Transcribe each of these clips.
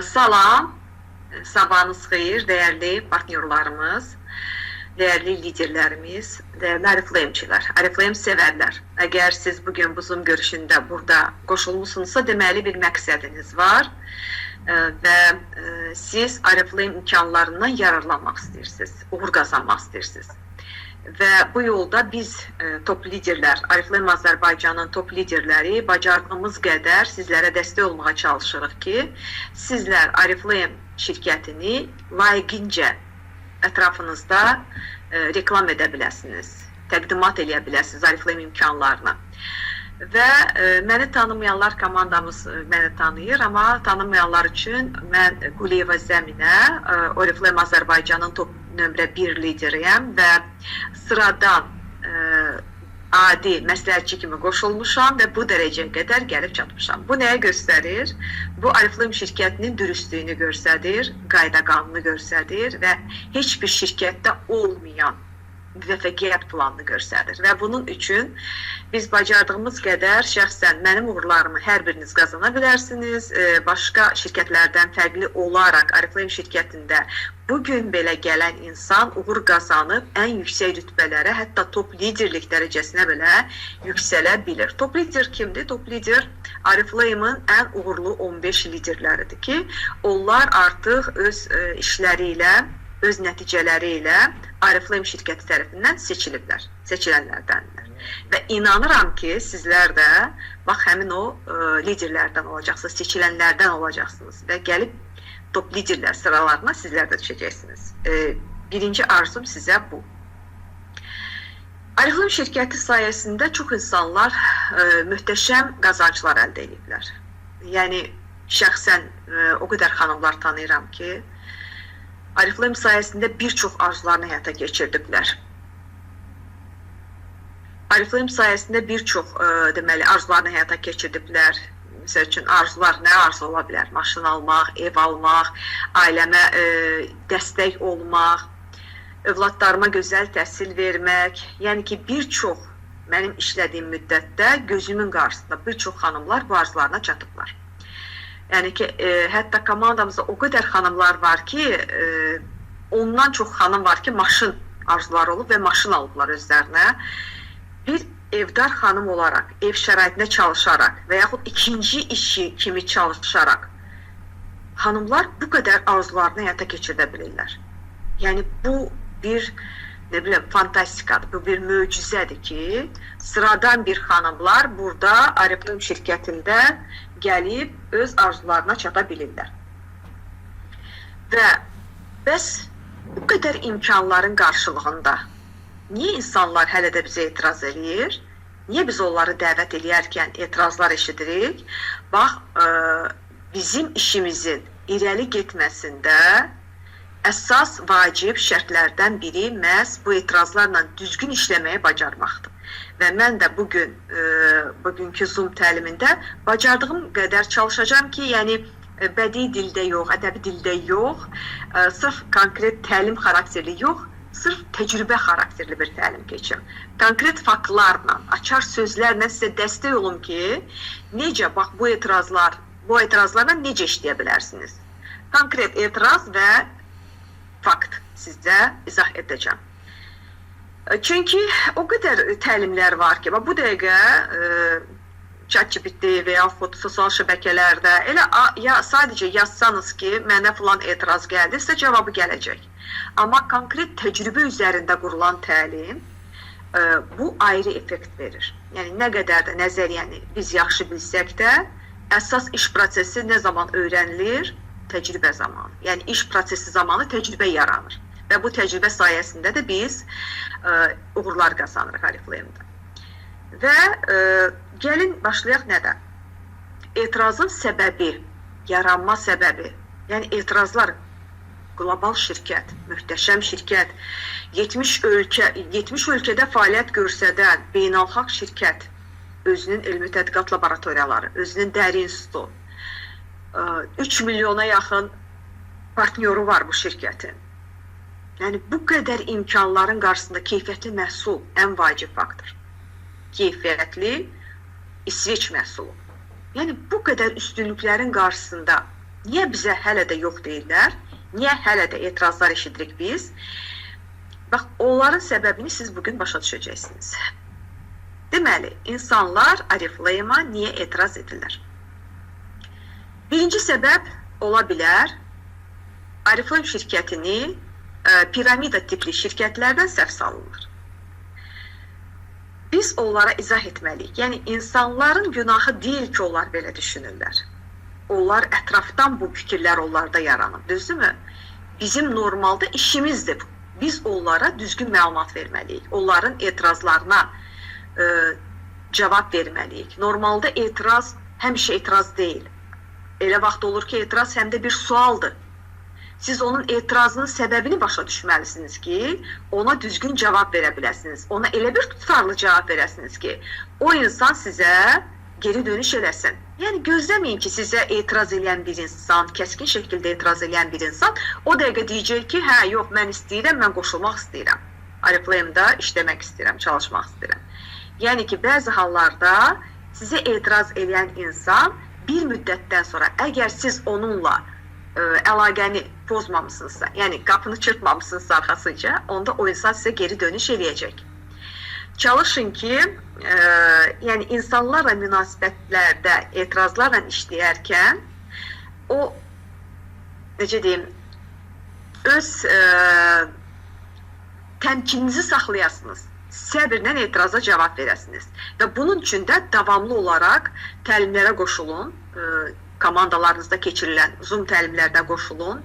Salam, sabahınız xeyir, değerli partnyorlarımız, değerli liderlərimiz, değerli Ariflame-çilər, Ariflame sevərlər. Əgər siz bugün bu Zoom görüşündə burada qoşulmuşsunuzsa, deməli bir məqsədiniz var və siz Ariflame imkanlarından yararlanmaq istəyirsiniz, uğur qazanmaq istəyirsiniz. Və bu yolda biz top liderlər, Ariflame Azərbaycanın top liderləri bacardığımız qədər sizlərə dəstək olmağa çalışırıq ki, sizlər Ariflame şirkətini layiqincə ətrafınızda reklam edə biləsiniz, təqdimat edə biləsiniz Ariflame imkanlarını. Və məni tanımayanlar, komandamız məni tanıyır, amma tanımayanlar üçün mən Quliyeva Zəminə, Ariflame Azərbaycanın top nömrə 1 lideriyəm və sıradan adi məsləhətçi kimi qoşulmuşam və bu dərəcəyə qədər gəlib çatmışam. Bu nəyə göstərir? Bu Ariflame şirkətinin dürüstlüyünü göstərir, qayda qanunu göstərir və heç bir şirkətdə olmayan müvəffəqiyyət planını göstərir. Və bunun üçün biz bacardığımız qədər şəxsən mənim uğurlarımı hər biriniz qazana bilərsiniz. Başqa şirkətlərdən fərqli olaraq Ariflame şirkətində bugün belə gələn insan uğur qazanıb ən yüksək rütbələrə, hətta top liderlik dərəcəsinə belə yüksələ bilir. Top lider kimdir? Top lider Ariflame'ın ən uğurlu 15 liderləridir ki, onlar artıq öz işləri ilə, öz nəticələri ilə Ariflame şirkəti tərəfindən seçiliblər, seçilənlərdəndir. Və inanıram ki, sizlər də bax, həmin o liderlərdən olacaqsınız, seçilənlərdən olacaqsınız və gəlib top liderlər sıralarına sizlər də düşəcəksiniz. Birinci arzum sizə bu. Ariflame şirkəti sayəsində çox insanlar möhtəşəm qazanclar əldə ediblər. Yəni, şəxsən o qədər xanımlar tanıyıram ki, Ariflame sayəsində bir çox arzularını həyata keçirdiblər. Ariflame sayəsində bir çox deməli, arzularını həyata keçirdiblər. Məsəl üçün, arzular nə arzu ola bilər? Maşın almaq, ev almaq, ailəmə dəstək olmaq, övladlarıma gözəl təhsil vermək. Yəni ki, bir çox mənim işlədiyim müddətdə gözümün qarşısında bir çox xanımlar bu arzularına çatıblar. Yəni ki, hətta komandamızda o qədər xanımlar var ki, ondan çox xanım var ki, maşın arzuları olub və maşın alıblar özlərinə. Bir evdar xanım olaraq, ev şəraitində çalışaraq və yaxud ikinci işi kimi çalışaraq xanımlar bu qədər arzularını həyata keçirdə bilirlər. Yəni, bu bir fantastikadır, bu bir möcüzədir ki, sıradan bir xanımlar burada Ariflame şirkətində gəlib öz arzularına çata bilirlər. Və bəs bu qədər imkanların qarşılığında niyə insanlar hələ də bizə etiraz edir? Niyə biz onları dəvət edərkən etirazlar eşidirik? Bax, bizim işimizin irəli getməsində əsas vacib şərtlərdən biri məhz bu etirazlarla düzgün işləməyi bacarmaqdır. Və mən də bugünkü Zoom təlimində bacardığım qədər çalışacağım ki, yəni bədii dildə yox, ədəbi dildə yox, sırf konkret təlim xarakterli yox, sırf təcrübə xarakterli bir təlim keçim. Konkret faktlarla, açar sözlərlə sizə dəstək olum ki, necə, bax, bu etirazlarla necə işləyə bilərsiniz? Konkret etiraz və fakt sizə izah edəcəm. Çünki o qədər təlimlər var ki, bu dəqiqə ChatGPT və yaxud sosial şəbəkələrdə elə sadəcə yazsanız ki, mənə filan etiraz gəldi, sizə cavabı gələcək. Amma konkret təcrübə üzərində qurulan təlim bu ayrı effekt verir. Yəni, nə qədər də nəzəriyyəni biz yaxşı bilsək də, əsas iş prosesi nə zaman öyrənilir? Təcrübə zamanı. Yəni, iş prosesi zamanı təcrübə yaranır. Və bu təcrübə sayəsində də biz uğurlar qazanırıq Ariflame'da. Və gəlin başlayaq nədən? Etirazın səbəbi, yaranma səbəbi, yəni etirazlar, qlobal şirkət, möhtəşəm şirkət, 70 ölkədə fəaliyyət göstərən beynəlxalq şirkət, özünün elmi tədqiqat laboratoriyaları, özünün dəri institutu, 3 milyona yaxın partnyoru var bu şirkətin. Yəni, bu qədər imkanların qarşısında keyfiyyətli məhsul ən vacib faktor. Keyfiyyətli İsveç məhsulu. Yəni, bu qədər üstünlüklərin qarşısında Niyə bizə hələ də yox deyirlər? Niyə hələ də etirazlar eşidirik biz? Bax, onların səbəbini siz bugün başa düşəcəksiniz. Deməli, insanlar Oriflame-a niyə etiraz edirlər? Birinci səbəb ola bilər, Oriflame şirkətini piramida tipli şirkətlərdən səhv salırlar. Biz onlara izah etməliyik. Yəni, insanların günahı deyil ki, onlar belə düşünürlər. Onlar ətrafdan bu fikirlər onlarda yaranır, düzdürmü? Bizim normalda işimizdir. Biz onlara düzgün məlumat verməliyik. Onların etirazlarına cavab verməliyik. Normalda etiraz həmişə etiraz deyil. Elə vaxt olur ki, etiraz həm də bir sualdır. Siz onun etirazının səbəbini başa düşməlisiniz ki, ona düzgün cavab verə biləsiniz. Ona elə bir tutarlı cavab verəsiniz ki, o insan sizə geri dönüş eləsin. Yəni, gözləməyin ki, sizə etiraz edən bir insan, kəskin şəkildə etiraz edən bir insan, o dəqiqə deyəcək ki, hə, yox, mən istəyirəm, mən qoşulmaq istəyirəm. Oriflame-da işləmək istəyirəm, çalışmaq istəyirəm. Yəni ki, bəzi hallarda sizə etiraz edən insan bir müddətdən sonra, əgər siz onunla əlaqəni pozmamısınızsa, yəni qapını çırpmamısınızsa arxasınca, onda o insan sizə geri dönüş eləyəcək. Çalışın ki, yəni insanlarla münasibətlərdə etirazlarla işləyərkən o, necə deyim, öz təmkininizi saxlayasınız. Səbirlə etiraza cavab verəsiniz. Və bunun üçün də davamlı olaraq təlimlərə qoşulun, komandalarınızda keçirilən Zoom təlimlərdə qoşulun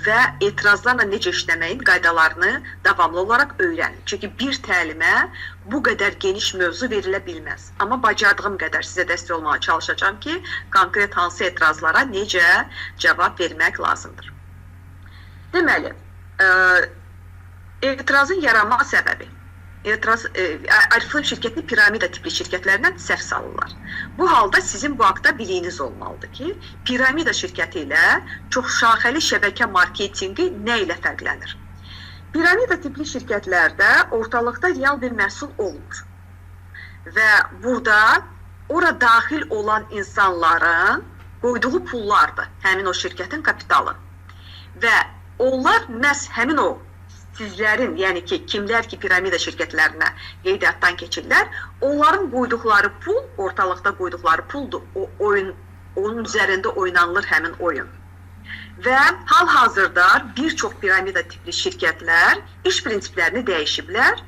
və etirazlarla necə işləməyin qaydalarını davamlı olaraq öyrənin. Çünki bir təlimə bu qədər geniş mövzu verilə bilməz. Amma bacardığım qədər sizə dəstək olmağa çalışacağım ki, konkret hansı etirazlara necə cavab vermək lazımdır. Deməli, etirazın yaranma səbəbi. Oriflame şirkətini piramida tipli şirkətlərindən səhv salırlar. Bu halda sizin bu haqda biliyiniz olmalıdır ki, piramida şirkəti ilə çoxşaxəli şəbəkə marketinqi nə ilə fərqlənir? Piramida tipli şirkətlərdə ortalıqda real bir məhsul olmur. Və burada ora daxil olan insanların qoyduğu pullardır, həmin o şirkətin kapitalı. Və onlar məhz həmin o sizlərin, yəni ki, kimlər ki, piramida şirkətlərinə qeydiyyatdan keçirlər, onların qoyduqları pul, ortalıqda qoyduqları puldur, onun üzərində oynanılır həmin oyun. Və hal-hazırda bir çox piramida tipli şirkətlər iş prinsiplərini dəyişiblər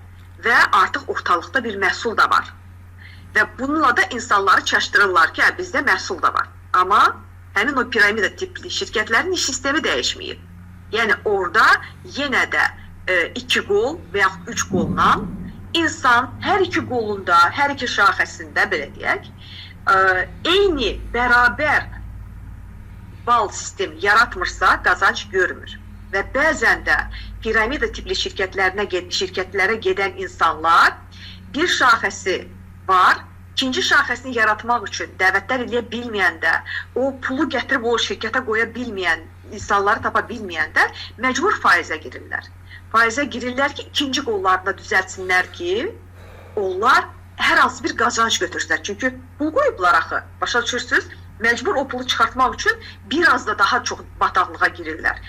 və artıq ortalıqda bir məhsul da var. Və bununla da insanları çaşdırırlar ki, bizdə məhsul da var. Amma həmin o piramida tipli şirkətlərin iş sistemi dəyişməyib. Yəni, orada yenə də 2 qol və yaxud 3 qolla insan hər iki qolunda, hər iki şaxəsində, belə deyək, eyni, bərabər bal sistemi yaratmırsa qazanc görmür. Və bəzən də piramida tipli şirkətlərə gedən insanlar bir şaxəsi var, ikinci şaxəsini yaratmaq üçün dəvətlər eləyə bilməyəndə, o pulu gətirib o şirkətə qoya bilməyən, insanları tapa bilməyəndə məcbur faizə girirlər. Faizə girirlər ki, ikinci qollarında düzəltsinlər ki, onlar hər hansı bir qazanc götürsünlər. Çünki pul qoyublar axı, başa düşürsünüz, məcbur o pulu çıxartmaq üçün biraz da daha çox bataqlığa girirlər,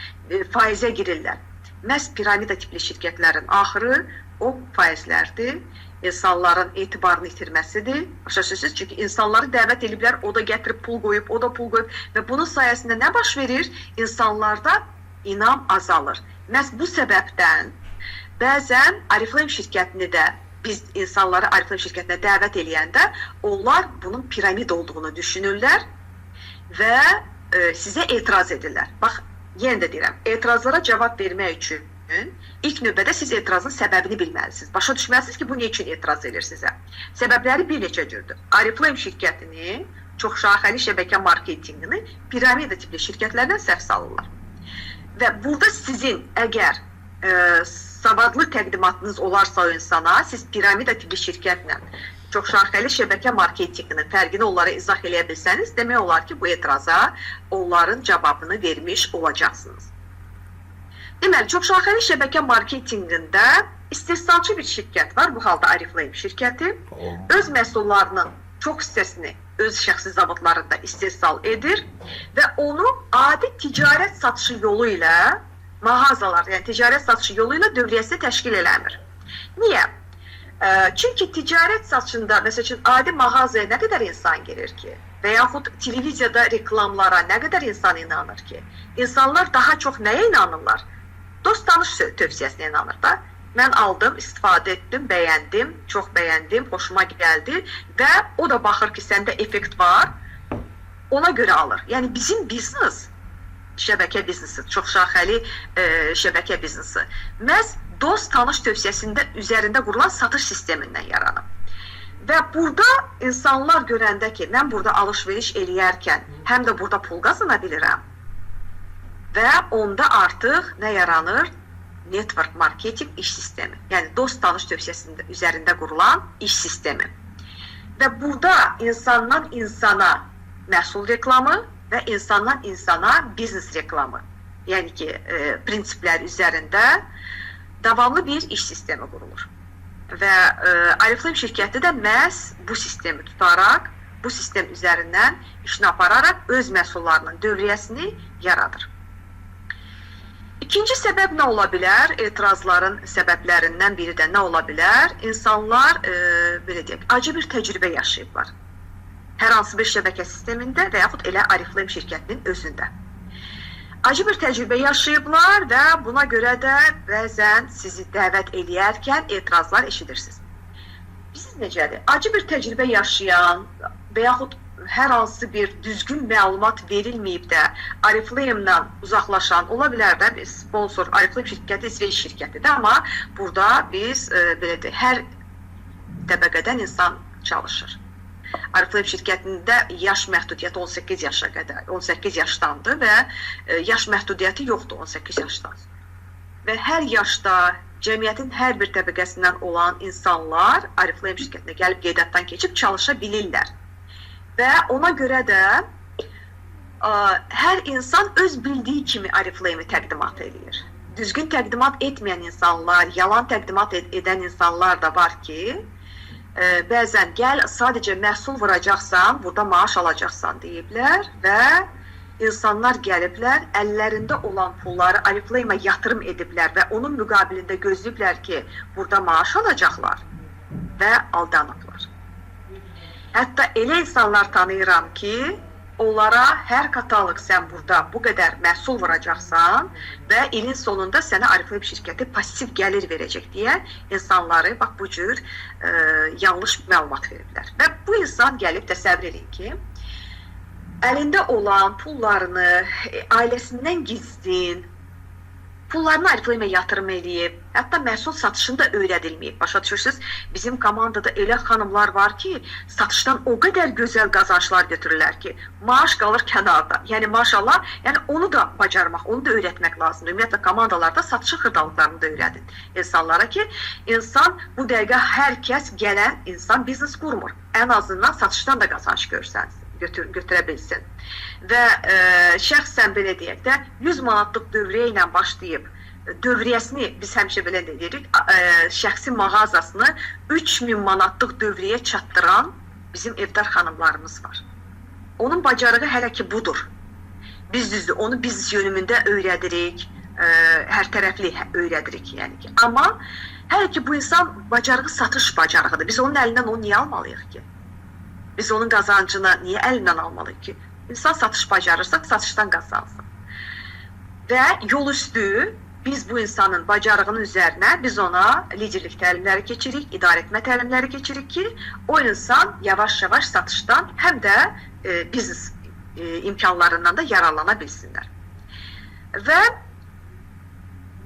faizə girirlər. Məhz piramida tipli şirkətlərin axırı o faizlərdir, insanların etibarını itirməsidir. Başa düşürsünüz, çünki insanları dəvət ediblər, o da gətirib pul qoyub, o da pul qoyub və bunun sayəsində nə baş verir? İnsanlarda inam azalır. Məhz bu səbəbdən bəzən Oriflame şirkətini də biz insanları Oriflame şirkətinə dəvət eləyəndə onlar bunun piramid olduğunu düşünürlər və sizə etiraz edirlər. Bax, yenə də deyirəm, etirazlara cavab vermək üçün ilk növbədə siz etirazın səbəbini bilməlisiniz. Başa düşməlisiniz ki, bu ne üçün etiraz edir sizə? Səbəbləri bir neçə cürdür. Oriflame şirkətini, çoxşaxəli şəbəkə marketinqini piramida tipli şirkətlərdən səhv salırlar. Və burada sizin əgər savadlı təqdimatınız olarsa o insana, siz piramida tipli şirkətlə çoxşaxəli şəbəkə marketinqinin fərqini onlara izah eləyə bilsəniz, demək olar ki, bu etiraza onların cavabını vermiş olacaqsınız. Deməli, çoxşaxəli şəbəkə marketinqində istehsalçı bir şirkət var, bu halda Oriflame şirkəti. Öz məhsullarının çox hissəsini öz şəxsi zavodlarında istehsal edir və onu adi ticarət satışı yolu ilə mağazalar, yəni ticarət satışı yolu ilə dövriyyəsi təşkil eləmir. Niyə? Çünki ticarət satışında, məsəl üçün, adi mağazaya nə qədər insan gelir ki? Və yaxud televiziyada reklamlara nə qədər insan inanır ki? İnsanlar daha çox nəyə inanırlar? Dost-tanış tövsiyəsinə inanır da. Mən aldım, istifadə etdim, bəyəndim, çox bəyəndim, xoşuma gəldi və o da baxır ki, səndə effekt var, ona görə alır. Yəni bizim biznes, şəbəkə biznesi, çox şaxəli şəbəkə biznesi, məhz dost-tanış tövsiyəsində üzərində qurulan satış sistemindən yaranıb. Və burada insanlar görəndə ki, mən burada alış-veriş eləyərkən həm də burada pul qazana bilirəm və onda artıq nə yaranır? Network marketing iş sistemi. Yəni dost-tanış tövsiyəsində üzərində qurulan iş sistemi. Və burada insandan insana məhsul reklamı və insandan insana biznes reklamı, yəni ki, prinsiplər üzərində davamlı bir iş sistemi qurulur. Və Oriflame şirkəti də məhz bu sistemi tutaraq, bu sistem üzərindən işini apararaq öz məhsullarının dövriyyəsini yaradır. İkinci səbəb nə ola bilər? Etirazların səbəblərindən biri də nə ola bilər? İnsanlar, belə deyək, acı bir təcrübə yaşayıblar. Hər hansı bir şəbəkə sistemində və yaxud elə Oriflame şirkətinin özündə. Acı bir təcrübə yaşayıblar və buna görə də bəzən sizi dəvət eləyərkən etirazlar eşidirsiniz. Biz necədir? Acı bir təcrübə yaşayan və yaxud hər hansı bir düzgün məlumat verilməyib də Oriflame-la uzaqlaşan ola bilər də, biz sponsor, Oriflame şirkəti İsveç şirkətidir, amma burada biz belə deyək, hər təbəqədən insan çalışır. Oriflame şirkətində yaş məhdudiyyəti 18 yaşa qədər, 18 yaşdandır və yaş məhdudiyyəti yoxdur 18 yaşdan. Və hər yaşda cəmiyyətin hər bir təbəqəsindən olan insanlar Oriflame şirkətinə gəlib qeydiyyatdan keçib çalışa bilirlər. Və ona görə də hər insan öz bildiyi kimi Oriflame-i təqdimat edir. Düzgün təqdimat etməyən insanlar, yalan təqdimat edən insanlar da var ki, bəzən gəl sadəcə məhsul vuracaqsan, burada maaş alacaqsan deyiblər və insanlar gəliblər, əllərində olan pulları Oriflame-a yatırım ediblər və onun müqabilində gözləyiblər ki, burada maaş alacaqlar və aldanıblar. Hətta elə insanlar tanıyıram ki, onlara hər katalıq sən burada bu qədər məhsul vuracaqsan və ilin sonunda sənə Oriflame şirkəti pasiv gəlir verəcək deyə insanları bax bu cür yanlış məlumat veriblər. Və bu insan gəlib təsəvvür edin ki, əlində olan pullarını ailəsindən gizlin, pullarını Oriflame-ə yatırım eləyib, hətta məhsul satışında öyrədilməyib. Başa düşürsünüz, bizim komandada elə xanımlar var ki, satışdan o qədər gözəl qazançlar götürürlər ki, maaş qalır kənarda. Yəni maşallah, yəni onu da bacarmaq, onu da öyrətmək lazımdır. Ümumiyyətlə komandalarda satışın xırdalıqlarını da öyrədin insanlara ki, insan bu dəqiqə hər kəs gələn insan biznes qurmur. Ən azından satışdan da qazanç götürə bilsin. Və şəxsən belə deyək də 100 manatlıq dövriyə ilə başlayıb dövriyyəsini biz həmişə belə deyirik, şəxsi mağazasını 3000 manatlıq dövriyə çatdıran bizim evdar xanımlarımız var. Onun bacarığı hələ ki budur. Biz düzdür, onu biznes yönümündə öyrədirik, hər tərəfli öyrədirik yəni ki. Amma hələ ki bu insan bacarığı satış bacarığıdır. Biz onun əlindən onu niyə almalıyıq ki? Biz onun qazancını niyə əlindən almalıyıq ki? İnsan satış bacarırsaq, satışdan qazansın. Və yol üstü biz bu insanın bacarığının üzərinə biz ona liderlik təlimləri keçirik, idarə etmə təlimləri keçirik ki, o insan yavaş-yavaş satışdan həm də biznes imkanlarından da yararlana bilsinlər. Və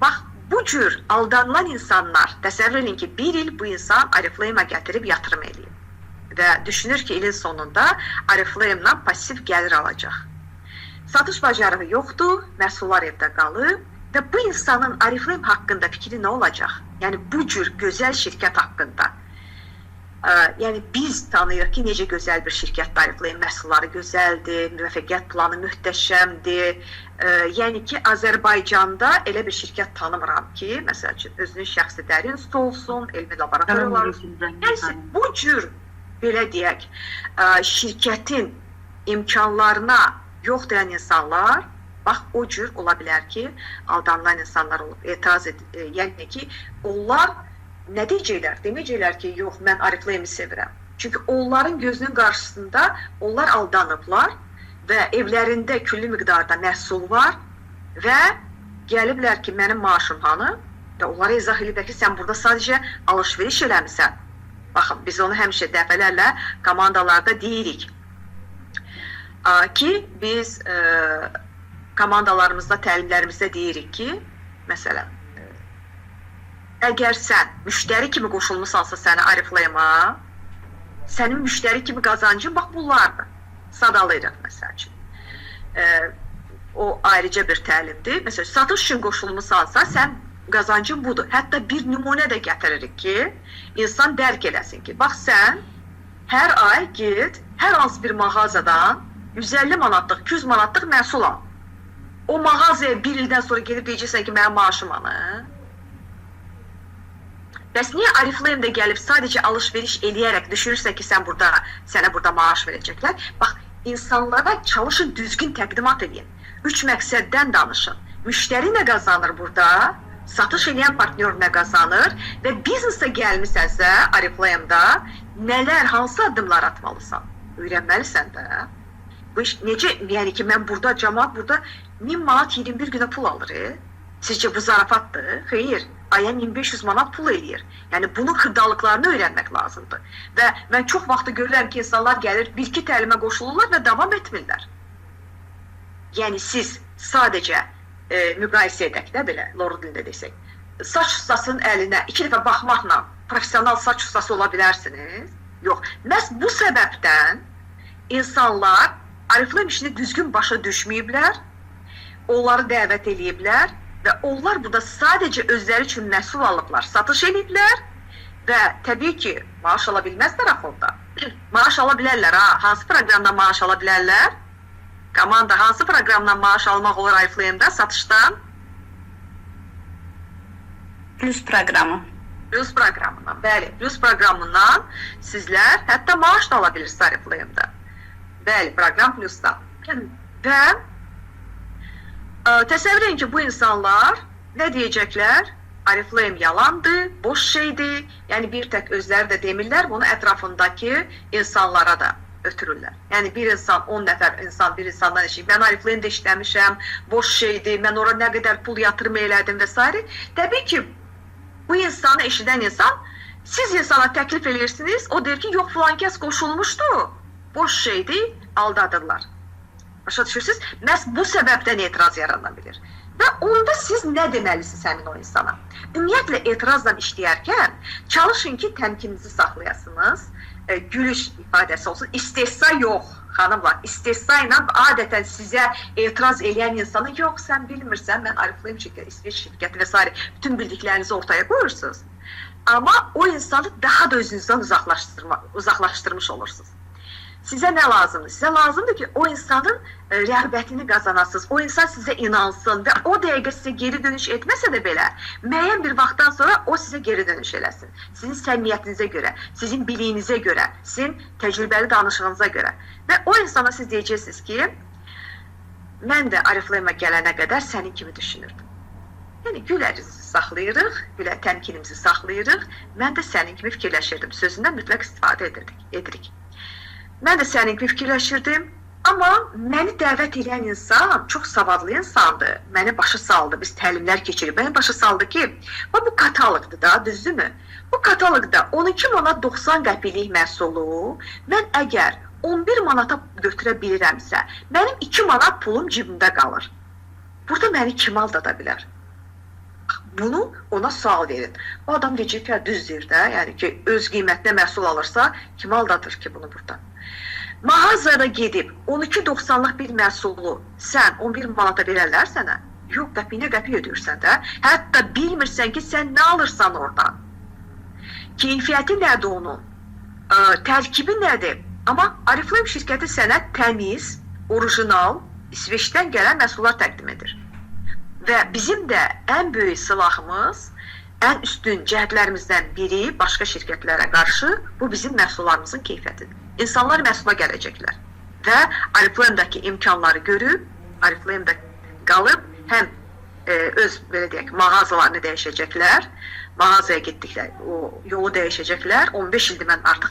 bax, bu cür aldanılan insanlar, təsəvvür edin ki, bir il bu insan Oriflame-a gətirib yatırım eləyib. Və düşünür ki, ilin sonunda Oriflame-la pasiv gəlir alacaq. Satış bacarığı yoxdur, məhsullar evdə qalıb və bu insanın Oriflame haqqında fikri nə olacaq? Yəni, bu cür gözəl şirkət haqqında. Yəni, biz tanıyırıq ki, necə gözəl bir şirkətdir Oriflame, məhsulları gözəldir, müvəffəqiyyət planı möhtəşəmdir. Yəni ki, Azərbaycanda elə bir şirkət tanımıram ki, məsəl üçün, özünün şəxsi dərin olsun, elmi laboratoriyalar olsun. Yəni, bu cür belə deyək, şirkətin imkanlarına yox deyən insanlar Bax, o cür ola bilər ki, aldanılan insanlar olub, etiraz yəni ki, onlar nə deyəcəklər? Deməyəcəklər ki, yox, mən Oriflame-i sevirəm. Çünki onların gözünün qarşısında onlar aldanıblar və evlərində külli miqdarda məhsul var və gəliblər ki, mənim maaşım hanı? Və onlara izah ediblər ki, sən burada sadəcə alış-veriş eləmisən. Baxın, biz onu həmişə dəfələrlə komandalarda deyirik ki, biz komandalarımızda, təlimlərimizdə deyirik ki, məsələn, əgər sən müştəri kimi qoşulmusansa səni Oriflame-a, sənin müştəri kimi qazancın, bax, bunlardır. Sadalayırıq, məsəl üçün. O ayrıca bir təlimdir. Məsələn, satış üçün qoşulmusansa, sən qazancın budur. Hətta bir nümunə də gətiririk ki, insan dərk eləsin ki, bax, sən hər ay ged, hər hansı bir mağazadan 150 manatlıq, 200 manatlıq məhsul al. O mağazaya bir ildən sonra gedib deyəcəksən ki, mənim maaşım hanı? Bəs niyə Oriflame-də gəlib sadəcə alış-veriş eləyərək düşünürsən ki, sənə burada maaş verəcəklər? Bax, insanlara çalışın, düzgün təqdimat edin. 3 məqsəddən danışın. Müştəri nə qazanır burada? Satış edən partnyor nə qazanır? Və biznesə gəlmisənsə, Oriflame-da nələr, hansı addımlar atmalısan? Öyrənməlisən də. Bu iş necə, yəni ki, mən burada, cəmaat burada 1000 manat 21 günə pul alır. Sizcə bu zarafatdır? Xeyr, aya 1500 manat pul eləyir. Yəni, bunun xırdalıqlarını öyrənmək lazımdır. Və mən çox vaxtı görürəm ki, insanlar gəlir, bir-iki təlimə qoşulurlar və davam etmirlər. Yəni, siz sadəcə müqayisə edək də belə, loru dilində desək. Saç ustasının əlinə 2 dəfə baxmaqla profesional saç ustası ola bilərsiniz. Yox, məhz bu səbəbdən insanlar Oriflame işini düzgün başa düşməyiblər, onları dəvət eləyiblər və onlar burada sadəcə özləri üçün məhsul alıblar, satış ediblər və təbii ki, maaş ala bilməzlər axılda. Maaş ala bilərlər, ha? Hansı proqramdan maaş ala bilərlər? Komanda hansı proqramdan maaş almaq olur Oriflame-da, satışdan? Plus proqramı. Plus proqramından, bəli. Plus proqramından sizlər hətta maaş da ala bilirsiniz Oriflame-da. Bəli, proqram Plus'dan. Və təsəvvür edin ki, bu insanlar nə deyəcəklər? Oriflame yalandır, boş şeydir. Yəni, bir tək özləri də demirlər, bunu ətrafındakı insanlara da ötürürlər. Yəni, bir insan, 10 nəfər insan, bir insandan eşik, mən Oriflame-də işləmişəm, boş şeydir, mən ora nə qədər pul yatırım elədim və s. Təbii ki, bu insanı eşidən insan, siz insana təklif edirsiniz, o deyir ki, yox, filan kəs qoşulmuşdu, boş şeydir, aldadırlar. Başa düşürsünüz? Məhz bu səbəbdən etiraz yarana bilir. Və onda siz nə deməlisiniz həmin o insana? Ümumiyyətlə, etirazla işləyərkən çalışın ki, təmkininizi saxlayasınız, gülüş ifadəsi olsun, istehza yox, xanımlar, istehza ilə adətən sizə etiraz eləyən insanı, yox, sən bilmirsən, mən Oriflame şirkəti, İsveç şirkəti və s. bütün bildiklərinizi ortaya qoyursunuz. Amma o insanı daha da özünüzdən uzaqlaşdırmış olursunuz. Sizə nə lazımdır? Sizə lazımdır ki, o insanın rəğbətini qazanasınız, o insan sizə inansın və o dəqiqə sizə geri dönüş etməsə də belə, müəyyən bir vaxtdan sonra o sizə geri dönüş eləsin. Sizin səmimiyyətinizə görə, sizin biliyinizə görə, sizin təcrübəli danışığınıza görə. Və o insana siz deyəcəksiniz ki, mən də Oriflame-a gələnə qədər sənin kimi düşünürdüm. Yəni, gülərimizi saxlayırıq, təmkinimizi saxlayırıq, mən də sənin kimi fikirləşirdim. Sözündən mütləq istifadə edirik. Mən də sənin kimi fikirləşirdim, amma məni dəvət edən insan çox savadlı insandır. Məni başa saldı, biz təlimlər keçirik. Məni başa saldı ki, bu kataloqdur da, düzdürmü? Bu kataloqda 12 manat 90 qəpilik məhsulu mən əgər 11 manata götürə bilirəmsə, mənim 2 manat pulum cibimdə qalır. Burada məni kim aldada bilər? Bunu ona sual verin. O adam deyəcək ki, düz deyir də, yəni ki, öz qiymətinə məhsul alırsa, kim aldadır ki bunu burada? Mağazada gedib 12.90-lıq bir məhsulu sən 11 manata verərlər sənə? Yox, qəpiyinə qəpiy ödürsən də. Hətta bilmirsən ki, sən nə alırsan oradan. Keyfiyyəti nədir onun? Tərkibi nədir? Amma Oriflame şirkəti sənə təmiz, orijinal, İsveçdən gələn məhsullar təqdim edir. Və bizim də ən böyük silahımız, ən üstün cəhətlərimizdən biri başqa şirkətlərə qarşı bu bizim məhsullarımızın keyfiyyətidir. İnsanlar məhsula gələcəklər və Oriflame-daki imkanları görüb, Oriflame-da qalıb həm öz belə deyək, mağazalarını dəyişəcəklər, mağazaya getdiklər, o yolu dəyişəcəklər. 15 ildir mən artıq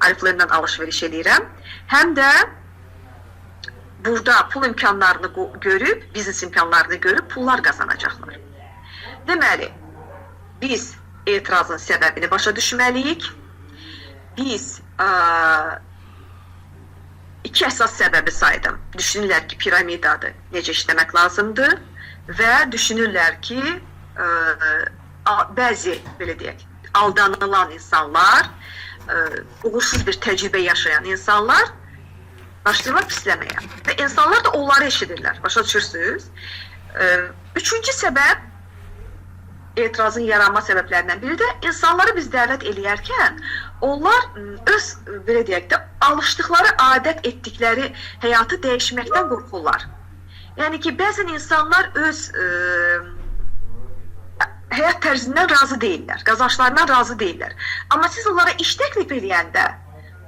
Oriflame-dən alış-veriş edirəm. Həm də burada pul imkanlarını görüb, biznes imkanlarını görüb pullar qazanacaqlar. Deməli, biz etirazın səbəbini başa düşməliyik. Biz iki əsas səbəbi saydım. Düşünürlər ki, piramidadır, necə işləmək lazımdır və düşünürlər ki, bəzi, belə deyək, aldanılan insanlar, uğursuz bir təcrübə yaşayan insanlar başlayırlar pisləməyə və insanlar da onları eşidirlər, başa düşürsünüz. Üçüncü səbəb, etirazın yaranma səbəblərindən biri də insanları biz dəvət eləyərkən onlar öz, belə deyək də, alışdıqları, adət etdikləri həyatı dəyişməkdən qorxurlar. Yəni ki, bəzən insanlar öz həyat tərzindən razı deyirlər, qazançlarından razı deyirlər. Amma siz onlara iş təklif edəndə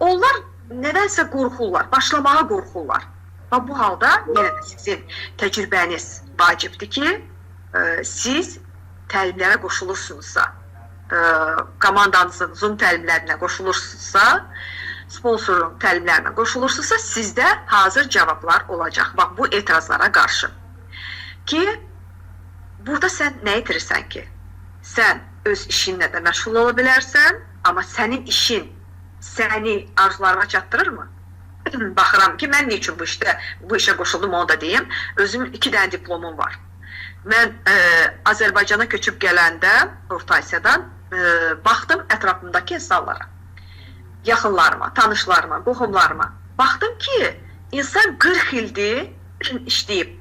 onlar nədənsə qorxurlar, başlamağa qorxurlar. Və bu halda yenə də sizin təcrübəniz vacibdir ki, siz təlimlərə qoşulursunuzsa, komandanızın Zoom təlimlərinə qoşulursunuzsa, sponsorun təlimlərinə qoşulursunuzsa, sizdə hazır cavablar olacaq. Bax, bu etirazlara qarşı. Ki, burada sən nə itirirsən ki? Sən öz işinlə də məşğul ola bilərsən, amma sənin işin səni arzularına çatdırırmı? Baxıram ki, mən niçin bu işə qoşuldum, onu da deyim. Özüm 2 dənə diplomum var. Mən Azərbaycana köçüb gələndə, Orta Asiyadan, baxdım ətrafımdakı insanlara, yaxınlarıma, tanışlarıma, qohumlarıma. Baxdım ki, insan 40 ildir işləyib.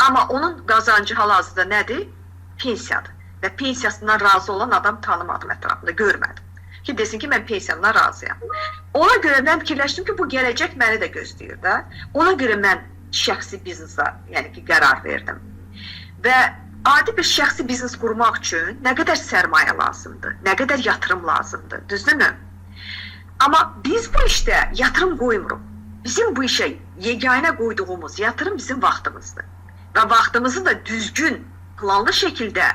Amma onun qazancı hal-hazırda nədir? Pensiyadır. Və pensiyasından razı olan adam tanımadım ətrafında, görmədim. Ki, desin ki, mən pensiyamdan razıyam. Ona görə mən fikirləşdim ki, bu gələcək məni də gözləyir də. Ona görə mən şəxsi biznesa, yəni ki, qərar verdim. Və adi bir şəxsi biznes qurmaq üçün nə qədər sərmayə lazımdır, nə qədər yatırım lazımdır, düzdürmü? Amma biz bu işdə yatırım qoymuruq. Bizim bu işə yeganə qoyduğumuz yatırım bizim vaxtımızdır. Və vaxtımızı da düzgün, planlı şəkildə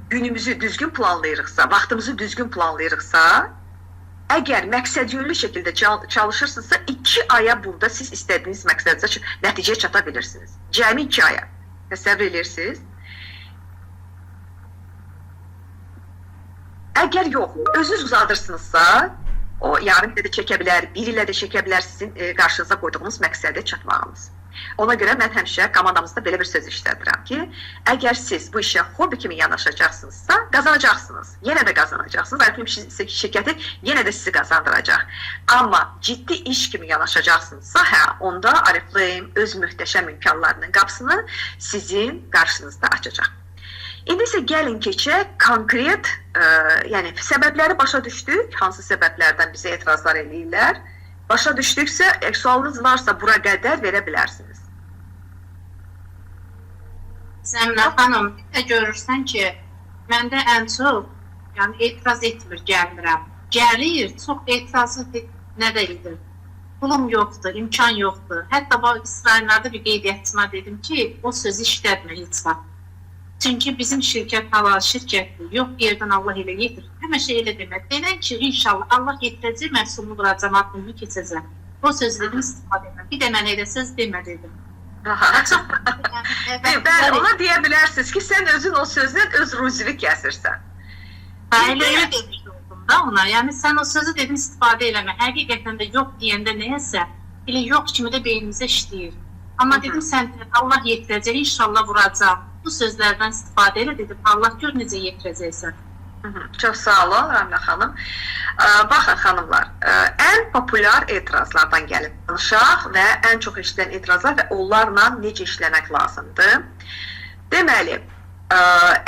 günümüzü düzgün planlayırıqsa, vaxtımızı düzgün planlayırıqsa, əgər məqsədyönlü şəkildə çalışırsınızsa, 2 aya burada siz istədiyiniz məqsədinizə nəticəyə çata bilirsiniz. Cəmi 2 aya. Təsəvvür edirsiniz. Əgər yox, özünüz uzadırsınızsa, o yarım ilə də çəkə bilər, 1 ilə də çəkə bilər sizin qarşınıza qoyduğunuz məqsədə çatmağınız. Ona görə mən həmişə komandamızda belə bir söz işlədirəm ki, əgər siz bu işə hobi kimi yanaşacaqsınızsa, qazanacaqsınız. Yenə də qazanacaqsınız. Oriflame şirkəti yenə də sizi qazandıracaq. Amma ciddi iş kimi yanaşacaqsınızsa, onda Oriflame öz möhtəşəm imkanlarının qapısını sizin qarşınızda açacaq. İndi isə gəlin keçək konkret, yəni səbəbləri başa düşdük, hansı səbəblərdən bizə etirazlar eləyirlər. Başa düşdüksə, sualınız varsa bura qədər verə bilərsiniz. Zəminə xanım, görürsən ki, məndə ən çox etiraz etmir, gəlmirəm. Gəlir, çox etirazı nə deyildir? Pulum yoxdur, imkan yoxdur. Hətta bu İsraillərdə bir qeydiyyatçına dedim ki, o sözü işlətmə heç vaxt. Çünki bizim şirkət halal şirkətdir, yox yerdən Allah elə yetirir. Həmişə elə demək. Denən ki, inşallah Allah yetirəcək, məhsulunu vuracam, aklımı keçəcəm. O sözü dedim, istifadə edəm. Bir də mən elə söz demə dedim. Ona deyə bilərsiniz ki, sən özün o sözdən öz ruzini kəsirsən. Elə demiş oldum da ona. Yəni, sən o sözü dedim, istifadə eləmə. Həqiqətən də yox deyəndə nəyəsə, elə yox kimi də beynimizə işləyir. Amma dedim, sən Allah yetirəcək, inşallah vuracam. Bu sözlərdən istifadə elə dedim, Allah gör necə yetirəcəksən. Çox sağ olun, Rəmlə xanım. Baxın, xanımlar, ən populyar etirazlardan gəlib danışaq və ən çox işləyən etirazlar və onlarla necə işləmək lazımdır. Deməli,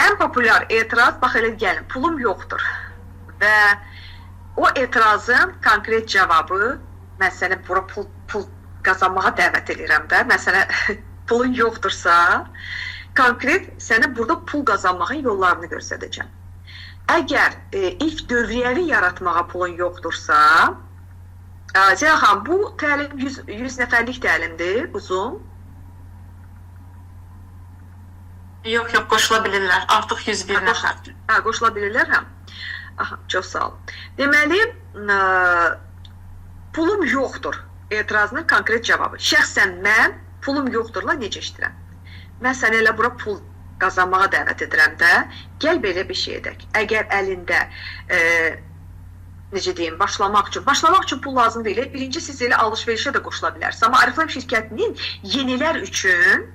ən populyar etiraz, bax elə gəlin, pulum yoxdur. Və o etirazın konkret cavabı, mən səni bura pul qazanmağa dəvət edirəm də, məsələn, pulun yoxdursa, konkret sənə burada pul qazanmağın yollarını göstərəcəm. Əgər ilk dövriyyəvi yaratmağa pulun yoxdursa, Zeynəb xanım, bu təlim 100 nəfərlik təlimdir, uzun. Yox, qoşula bilirlər. Artıq 101 nəfərdir. Qoşula bilirlər, hə? Aha, çox sağ ol. Deməli, pulum yoxdur etirazının konkret cavabı. Şəxsən mən pulum yoxdurla necə işdirəm? Mən səni elə bura pul qazanmağa dəvət edirəm də, gəl belə bir şey edək. Əgər əlində necə deyim, başlamaq üçün pul lazım deyil. Birinci siz elə alış-verişə də qoşula bilərsiniz. Amma Oriflame şirkətinin yenilər üçün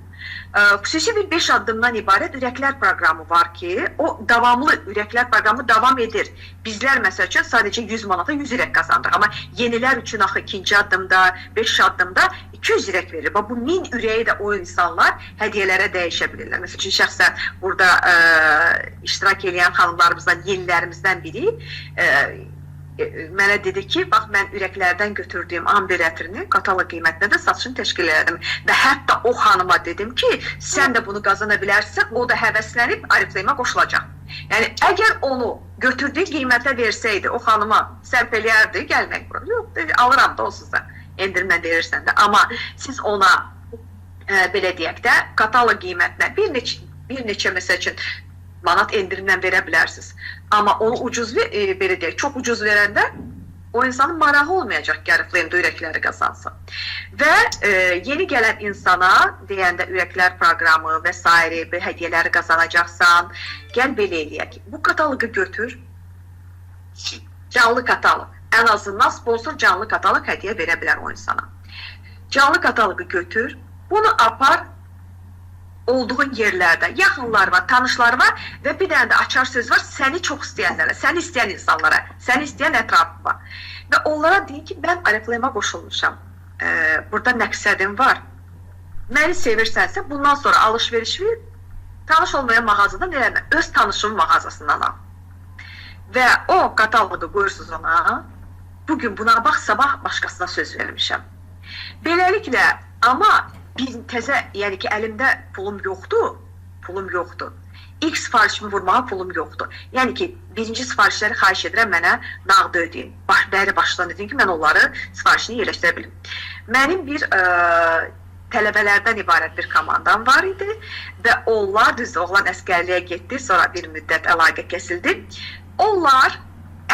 xüsusi bir 5 addımdan ibarət ürəklər proqramı var ki, o davamlı ürəklər proqramı davam edir. Bizlər məsəl üçün sadəcə 100 manata 100 ürək qazandıq. Amma yenilər üçün axı ikinci addımda, 5 addımda 200 ürək verir. Bu 1000 ürəyi də o insanlar hədiyyələrə dəyişə bilirlər. Məsəl üçün şəxsən burada iştirak edən xanımlarımızdan, yenilərimizdən biri mənə dedi ki, bax mən ürəklərdən götürdüyüm amber ətrini kataloq qiymətində də satışını təşkil elədim. Və hətta o xanıma dedim ki, sən də bunu qazana bilərsən, o da həvəslənib Oriflame-ə qoşulacaq. Yəni, əgər onu götürdüyü qiymətə versəydi, o xanıma sərf eləyərdi, gəlmək bura. Yox, alıram da o sizə, endirmə verirsən də. Amma siz ona, belə deyək də, kataloq qiymətinə bir neçə məsəl üçün manat endirimdən verə bilərsiniz. Amma onu ucuz, belə deyək, çox ucuz verəndə o insanın marağı olmayacaq ki, Oriflame-də ürəkləri qazansın. Və yeni gələn insana deyəndə ürəklər proqramı və s. hədiyyələri qazanacaqsan, gəl belə eləyək. Bu kataloqu götür, canlı kataloq. Ən azından sponsor canlı kataloq hədiyyə verə bilər o insana. Canlı kataloqu götür, bunu apar, olduğun yerlərdə yaxınlar var, tanışlar var və bir dənə də açar söz var səni çox istəyənlərə, səni istəyən insanlara, səni istəyən ətrafı var. Və onlara deyin ki, mən Oriflame-ə qoşulmuşam. Burada məqsədim var. Məni sevirsənsə, bundan sonra alış-verişi tanış olmayan mağazadan eləmə. Öz tanışım mağazasından al. Və o kataloqu qoyursunuz ona, bugün buna bax, sabah başqasına söz vermişəm. Beləliklə, amma bir təzə, yəni ki, əlimdə pulum yoxdur. İlk sifarişimi vurmağa pulum yoxdur. Yəni ki, birinci sifarişləri xahiş edirəm mənə nağdı ödeyin. Bəri başdan edin ki, mən onları sifarişini yerləşdirə bilim. Mənim bir tələbələrdən ibarət bir komandam var idi və onlar, düzdür, oğlan əskərliyə getdi, sonra bir müddət əlaqə kəsildi. Onlar,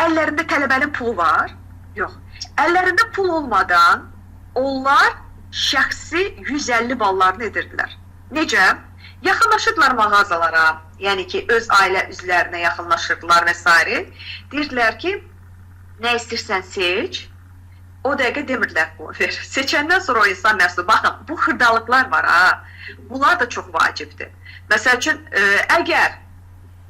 əllərində tələbənin pulu var, yox, əllərində pul olmadan onlar şəxsi 150 ballarını edirdilər. Necə? Yaxınlaşırdılar mağazalara, yəni ki, öz ailə üzvlərinə yaxınlaşırdılar və s. Deyirdilər ki, nə istəyirsən seç, o dəqiqə demirdilər bunu ver. Seçəndən sonra o insan məhsul. Baxın, bu xırdalıqlar var, ha. Bunlar da çox vacibdir. Məsəl üçün, əgər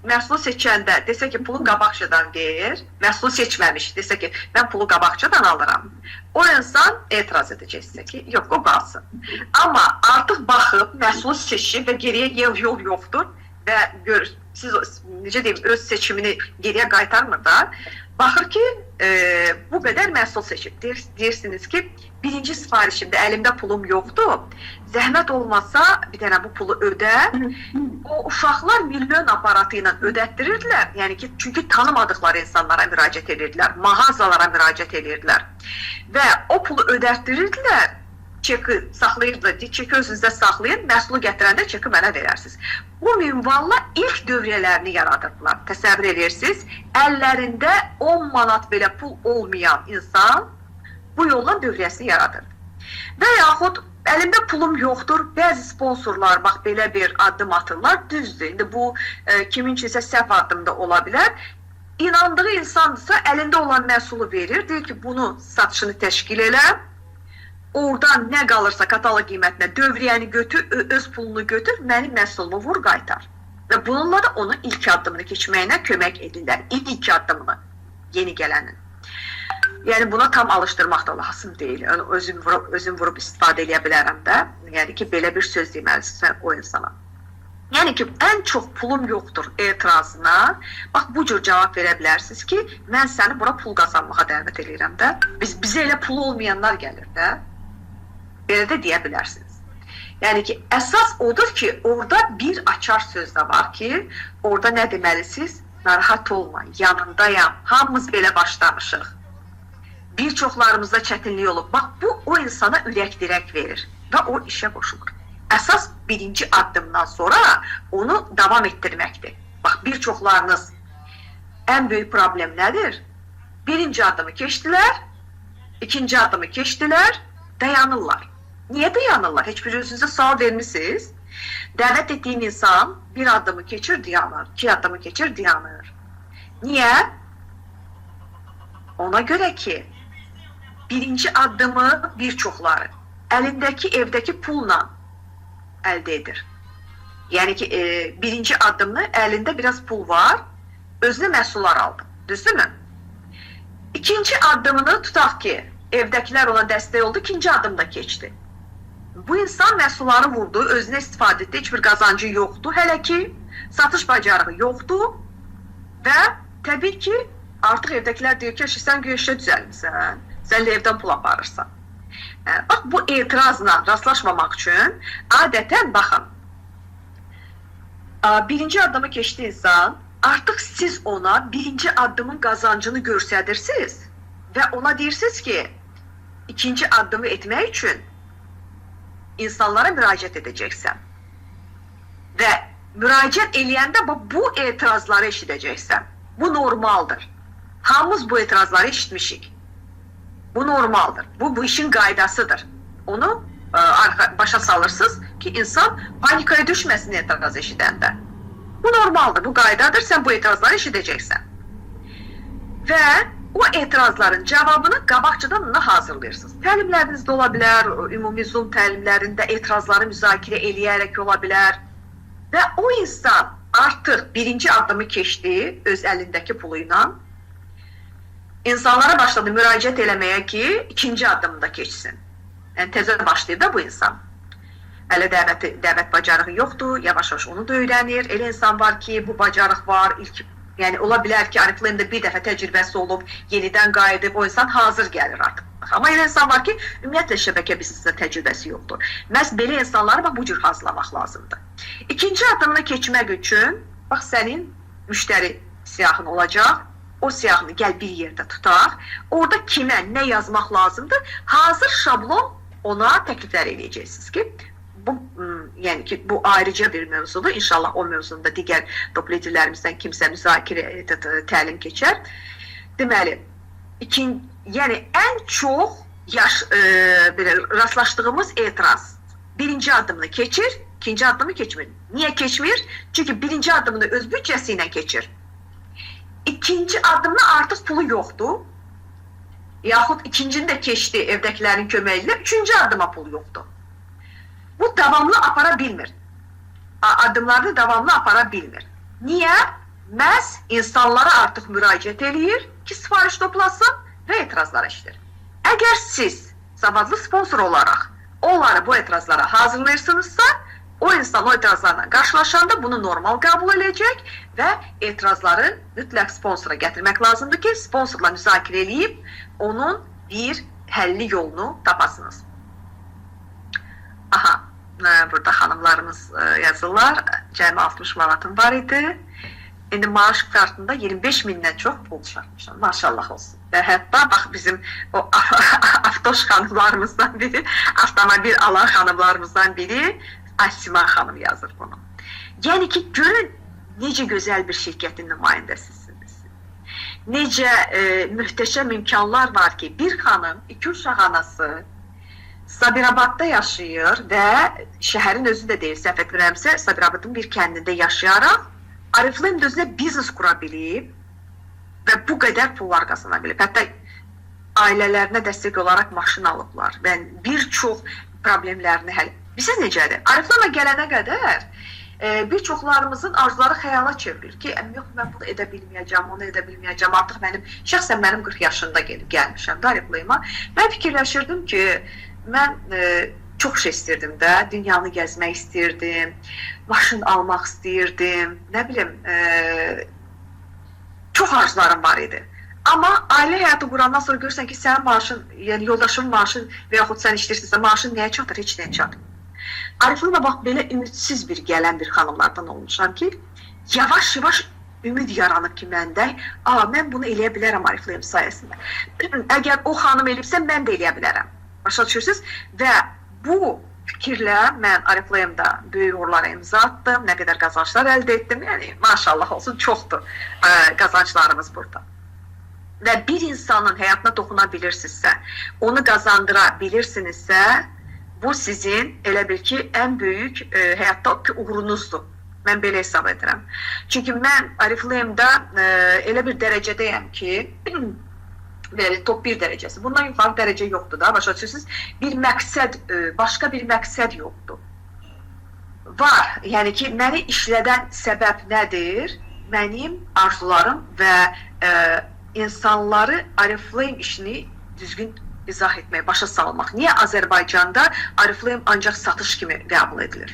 məhsulu seçəndə desə ki, pulu qabaqçadan ver, məhsulu seçməmiş, desə ki, mən pulu qabaqçadan alıram. O insan etiraz edəcəksə ki, yox, o qalsın. Amma artıq baxıb, məhsulu seçib və geriyə yol yoxdur və görür, siz necə deyim, öz seçimini geriyə qaytarmır da, baxır ki, bu qədər məhsul seçib. Deyirsiniz ki, birinci sifarişimdə əlimdə pulum yoxdur, zəhmət olmasa bir dənə bu pulu ödə. O uşaqlar milyon aparatı ilə ödətdirirdilər. Yəni ki, çünki tanımadıqları insanlara müraciət edirdilər, mağazalara müraciət edirdilər. Və o pulu ödətdirirdilər, çeki saxlayırdılar, çeki özünüzdə saxlayın, məhsulu gətirəndə çeki mənə verərsiniz. Bu minvalla ilk dövriyyələrini yaradırdılar. Təsəvvür edirsiniz, əllərində 10 manat belə pul olmayan insan bu yolla dövriyyəsini yaradır. Və yaxud əlimdə pulum yoxdur, bəzi sponsorlar bax belə bir addım atırlar, düzdür. İndi bu kiminkisə səhv addım da ola bilər. İnandığı insandırsa əlində olan məhsulu verir, deyir ki, bunu satışını təşkil elə, oradan nə qalırsa kataloq qiymətinə dövriyyəni götür, öz pulunu götür, mənim məhsulumu vur, qaytar. Və bununla da onun ilk addımını keçməyinə kömək edirlər. İlk addımını, yeni gələnin. Yəni buna tam alışdırmaq da lazım deyil. Özüm vurub istifadə edə bilərəm də. Yəni ki, belə bir söz deməlisən o insana. Yəni ki, ən çox pulum yoxdur etirazına, bax bu cür cavab verə bilərsiniz ki, mən səni bura pul qazanmağa dəvət edirəm də. Bizə elə pulu olmayanlar gəlir də. Belə də deyə bilərsiniz. Yəni ki, əsas odur ki, orada bir açar söz də var ki, orada nə deməlisiniz? Narahat olma, yanındayam, hamımız belə başlamışıq. bir çoxlarımızda çətinlik olub. Bax, bu o insana ürək dirək verir və o işə qoşulur. Əsas birinci addımdan sonra onu davam etdirməkdir. Bax, bir çoxlarınız ən böyük problem nədir? Birinci addımı keçdilər, ikinci addımı keçdilər, dayanırlar. Niyə dayanırlar? Heç bir özünüzə sual vermişsiniz. Dəvət etdiyim insan bir addımı keçir, dayanır. İki addımı keçir, dayanır. Niyə? Ona görə ki, birinci addımı bir çoxları əlindəki evdəki pulla əldə edir. Yəni ki, birinci addımını əlində biraz pul var, özünə məhsullar aldı. Düzdürmü? İkinci addımını tutaq ki, evdəkilər ona dəstək oldu, ikinci addımda keçdi. Bu insan məhsulları vurdu, özünə istifadə etdi, heç bir qazancı yoxdur, hələ ki, satış bacarığı yoxdur və təbii ki, artıq evdəkilər deyir ki, sən güneşə düzəlmirsən, sən də evdən pul aparırsan. Bax, bu etirazla rastlaşmamaq üçün adətən, baxın, birinci addımı keçdi insan, artıq siz ona birinci addımın qazancını göstərirsiniz və ona deyirsiniz ki, ikinci addımı etmək üçün insanlara müraciət edəcəksən və müraciət eləyəndə bu etirazları eşidəcəksən. Bu normaldır. Hamımız bu etirazları eşitmişik. Bu normaldır. Bu işin qaydasıdır. Onu başa salırsınız ki, insan panikaya düşməsin etiraz eşidəndə. Bu normaldır, bu qaydadır, sən bu etirazları eşidəcəksən. Və o etirazların cavabını qabaqcadan ona hazırlayırsınız. Təlimlərinizdə ola bilər, ümumi Zoom təlimlərində etirazları müzakirə eləyərək ola bilər. Və o insan artıq birinci addımı keçdi öz əlindəki puluyla. İnsanlara başladı müraciət eləməyə ki, ikinci addımda keçsin. Yəni, təzə başlayır da bu insan. Hələ dəvət bacarığı yoxdur, yavaş-yavaş onu da öyrənir. Elə insan var ki, bu bacarıq var, yəni ola bilər ki, Oriflame-də bir dəfə təcrübəsi olub, yenidən qayıdıb, o insan hazır gəlir artıq. Amma elə insan var ki, ümumiyyətlə şəbəkə biznesində təcrübəsi yoxdur. Məhz belə insanları bu cür hazırlamaq lazımdır. İkinci addımını keçmək üçün, bax, sənin müştəri siyahın olacaq, o siyahını gəl bir yerdə tutaq, orada kimə nə yazmaq lazımdır, hazır şablon ona təkliflər edəcəksiniz ki, yəni ki, bu ayrıca bir mövzudur. İnşallah o mövzunda digər toplayıcılarımızdan kimsə müzakirə təlim keçər. Deməli, yəni ən çox rastlaşdığımız etiraz birinci addımını keçir, ikinci addımı keçmir. Niyə keçmir? Çünki birinci addımını öz büdcəsi ilə keçir. İkinci addımda artıq pulu yoxdur. Yaxud ikincini də keçdi evdəkilərin köməyi ilə, üçüncü addıma pul yoxdur. Bu davamlı apara bilmir. Addımlarda davamlı apara bilmir. Niyə? Məhz insanlara artıq müraciət eləyir ki, sifariş toplasın və etirazlar eşidir. Əgər siz savadlı sponsor olaraq onları bu etirazlara hazırlayırsınızsa, o insan o etirazlarla qarşılaşanda bunu normal qəbul edəcək və etirazları mütləq sponsora gətirmək lazımdır ki, sponsorla müzakirə eləyib onun bir həlli yolunu tapasınız. Aha, burada xanımlarımız yazırlar. Cəmi 60 manatım var idi. İndi maaş kartında 25 mindən çox pul çıxartmışam. Maşallah olsun. Və hətta bax bizim o avtoş xanımlarımızdan biri, avtomobil alan xanımlarımızdan biri Asima xanım yazır bunu. Yəni ki, görün necə gözəl bir şirkətin nümayəndəsisiniz. Necə möhtəşəm imkanlar var ki, bir xanım, 2 uşaq anası Sabirabadda yaşayır və şəhərin özü də deyil, səhv etmirəmsə, Sabirabadın bir kəndində yaşayaraq Oriflame özünə biznes qura bilib və bu qədər pullar qazana bilib. Hətta ailələrinə dəstək olaraq maşın alıblar və bir çox problemlərini həll. Bilirsiniz necədir? Oriflame gələnə qədər bir çoxlarımızın arzuları xəyala çevrilir ki, yox, mən bunu edə bilməyəcəm, onu edə bilməyəcəm, artıq şəxsən mənim 40 yaşında gəlmişəm da Oriflame'a. Mən fikirləşirdim ki, mən çox şey istirdim də, dünyanı gəzmək istirdim, maşın almaq istirdim, nə bilim, çox arzularım var idi. Amma ailə həyatı qurandan sonra görürsən ki, sənin maaşın, yəni yoldaşın maaşın və yaxud sən işləyirsinsə, maaşın nəyə çatır, heç nəyə çatır. Oriflame'a bax, belə ümidsiz bir gələn bir xanımlardan olmuşam ki, yavaş-yavaş ümid yaranıb ki məndə, mən bunu eləyə bilərəm Ariflame sayəsində. Əgər o xanım elibsə, mən də eləyə bilərəm. Başa düşürsünüz? Və bu fikirlə mən Ariflame'da böyük uğurlara imza atdım, nə qədər qazançlar əldə etdim. Yəni, maşallah olsun, çoxdur qazançlarımız burada. Və bir insanın həyatına toxuna bilirsinizsə, onu qazandıra bilirsinizsə, bu sizin elə bil ki, ən böyük həyatda uğurunuzdur. Mən belə hesab edirəm. Çünki mən Ariflame'da elə bir dərəcədəyəm ki, top 1 dərəcəsi. Bundan yuxarı dərəcə yoxdur da, başa düşürsünüz. Bir məqsəd, başqa bir məqsəd yoxdur. Var, yəni ki, məni işlədən səbəb nədir? Mənim arzularım və insanları Ariflame işini düzgün izah etməyə, başa salmaq. Niyə Azərbaycanda Ariflame ancaq satış kimi qəbul edilir?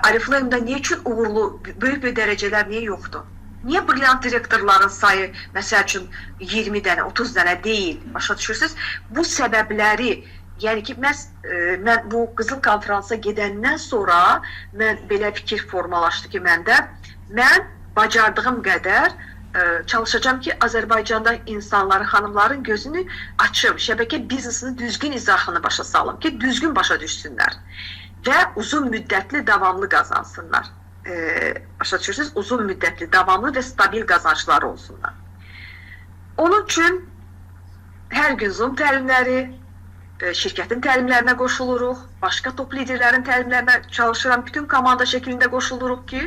Ariflame'da niyə üçün uğurlu, böyük dərəcələr niyə yoxdur? Niyə brilliant direktorların sayı, məsəl üçün 20 dənə, 30 dənə deyil, başa düşürsünüz? Bu səbəbləri, yəni ki, mən bu Qızıl konferansa gedəndən sonra mən belə fikir formalaşdı ki, mən bacardığım qədər çalışacağım ki, Azərbaycanda insanların, xanımların gözünü açıb, şəbəkə biznesini düzgün izahını başa salım ki, düzgün başa düşsünlər və uzun müddətli davamlı qazansınlar. Başa düşürsünüz, uzun müddətli, davamlı və stabil qazançları olsunlar. Onun üçün hər gün Zoom təlimləri, şirkətin təlimlərinə qoşuluruq, başqa top liderlərin təlimlərinə çalışıram, bütün komanda şəklində qoşuluruq ki,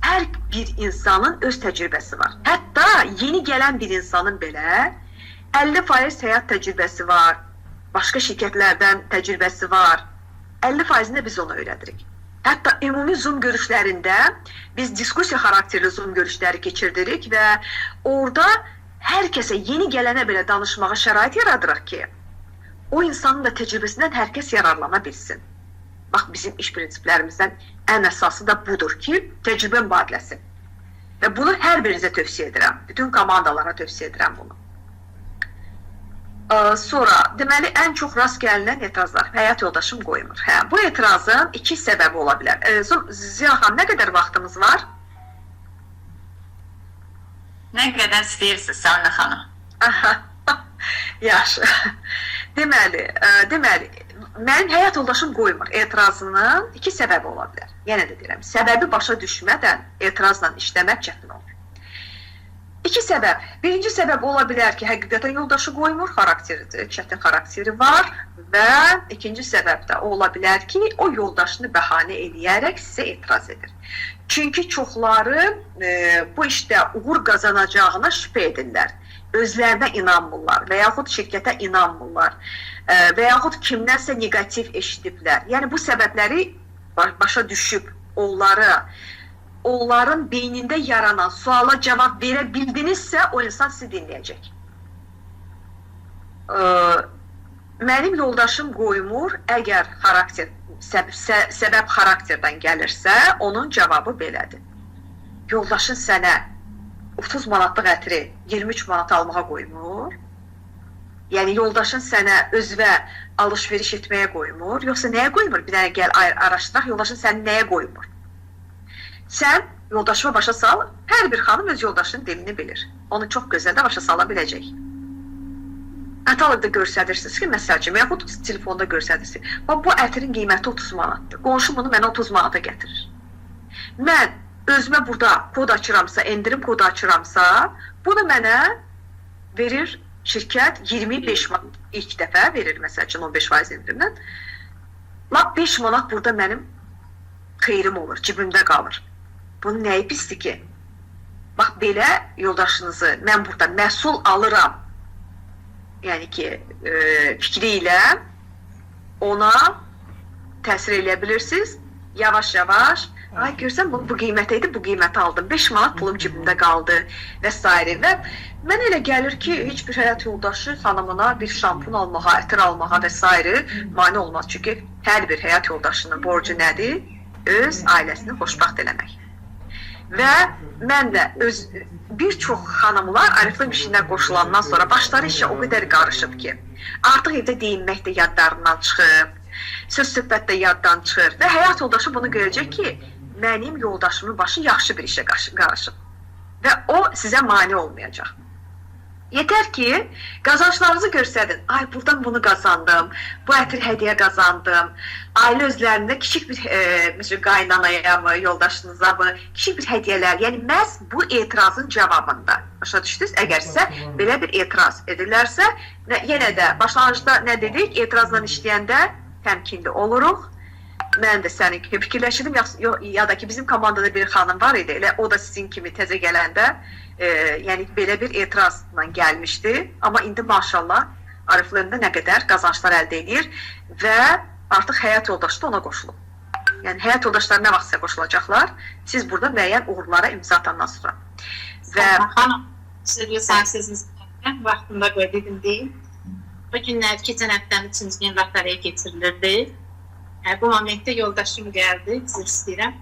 hər bir insanın öz təcrübəsi var. Hətta yeni gələn bir insanın belə 50% həyat təcrübəsi var, başqa şirkətlərdən təcrübəsi var, 50%-ni biz ona öyrədirik. Hətta ümumi Zoom görüşlərində biz diskusiya xarakterli Zoom görüşləri keçirdirik və orada hər kəsə yeni gələnə belə danışmağa şərait yaradırıq ki, o insanın da təcrübəsindən hər kəs yararlana bilsin. Bax, bizim iş prinsiplərimizdən ən əsası da budur ki, təcrübə mübadiləsi. Və bunu hər birinizə tövsiyə edirəm, bütün komandalara tövsiyə edirəm bunu. Sonra, deməli, ən çox rast gəlinən etirazlar. Həyat yoldaşım qoymur. Bu etirazın 2 səbəbi ola bilər. Ziya xanım, nə qədər vaxtımız var? Nə qədər istəyirsiniz, Səlinə xanım? Yaxşı. Deməli, mənim həyat yoldaşım qoymur etirazının 2 səbəbi ola bilər. Yenə də deyirəm, səbəbi başa düşmədən etirazla işləmək çətin olur. 2 səbəb. Birinci səbəb ola bilər ki, həqiqətən yoldaşı qoymur, xarakteridir, çətin xarakteri var və ikinci səbəb də ola bilər ki, o yoldaşını bəhanə eləyərək sizə etiraz edir. Çünki çoxları bu işdə uğur qazanacağına şübhə edirlər, özlərinə inanmırlar və yaxud şirkətə inanmırlar və yaxud kimdənsə negativ eşidiblər. Yəni, bu səbəbləri başa düşüb onların beynində yaranan suala cavab verə bildinizsə, o insan sizi dinləyəcək. Mənim yoldaşım qoymur, əgər səbəb xarakterdən gəlirsə, onun cavabı belədir. Yoldaşın sənə 30 manatlıq ətri 23 manat almağa qoymur, yəni yoldaşın sənə özvə alış-veriş etməyə qoymur, yoxsa nəyə qoymur? Bir dənə gəl araşdıraq, yoldaşın səni nəyə qoymur? Sən yoldaşıma başa sal, hər bir xanım öz yoldaşının dilini bilir. Onu çox gözəl də başa sala biləcək. Kataloqda görsədirsiniz ki, məsəl üçün, yaxud telefonda görsədirsiniz. Bu ətrin qiyməti 30 manatdır. Qonşum bunu mənə 30 manata gətirir. Mən özümə burada kod açıramsa, endirim kodu açıramsa, bunu mənə verir şirkət 25 manat ilk dəfə verir, məsəl üçün 15% endirimdən. Lap 5 manat burada mənim xeyrim olur, cibimdə qalır. Bunun nəyi pisdir ki? Bax, belə yoldaşınızı mən burada məhsul alıram, yəni ki, fikri ilə ona təsir eləyə bilirsiniz. Yavaş-yavaş, ay görsən bu qiymətə idi, bu qiymətə aldım, 5 manat pulum cibimdə qaldı və s. Və mən elə gəlir ki, heç bir həyat yoldaşı xanımına bir şampun almağa, ətir almağa və s. mane olmaz. Çünki hər bir həyat yoldaşının borcu nədir? Öz ailəsini xoşbaxt eləmək. Və mən də bir çox xanımlar Ariflame işinə qoşulandan sonra başları işə o qədər qarışıb ki, artıq evdə deyinmək də yadlarından çıxıb, söz-söhbət də yaddan çıxır və həyat yoldaşı bunu görəcək ki, mənim yoldaşımın başı yaxşı bir işə qarışıb və o sizə mane olmayacaq. Yetər ki, qazançlarınızı göstərin. Ay, buradan bunu qazandım, bu ətir hədiyyə qazandım. Ailə özlərində kiçik bir qaynanaya mı, yoldaşınıza mı, kiçik bir hədiyyələr. Yəni, məhz bu etirazın cavabında. Başa düşdünüz? Əgər sizə belə bir etiraz edirlərsə, yenə də başlanğıcda nə dedik? Etirazla işləyəndə təmkinli oluruq. Mən də sənin kimi fikirləşirdim, ya da ki, bizim komandada bir xanım var idi, elə o da sizin kimi təzə gələndə, yəni belə bir etirazla gəlmişdi. Amma indi maşallah Ariflame'də nə qədər qazançlar əldə edir və artıq həyat yoldaşı da ona qoşulub. Yəni həyat yoldaşları nə vaxt sizə qoşulacaqlar? Siz burada müəyyən uğurlara imza atandan sonra. Və xanım, sizə sözünüzü vaxtında qoydum deyil. Bu günlər keçən həftənin 3-cü gün vaxtlaraya keçirilirdi. Bu momentdə yoldaşım gəldi, sizə istəyirəm.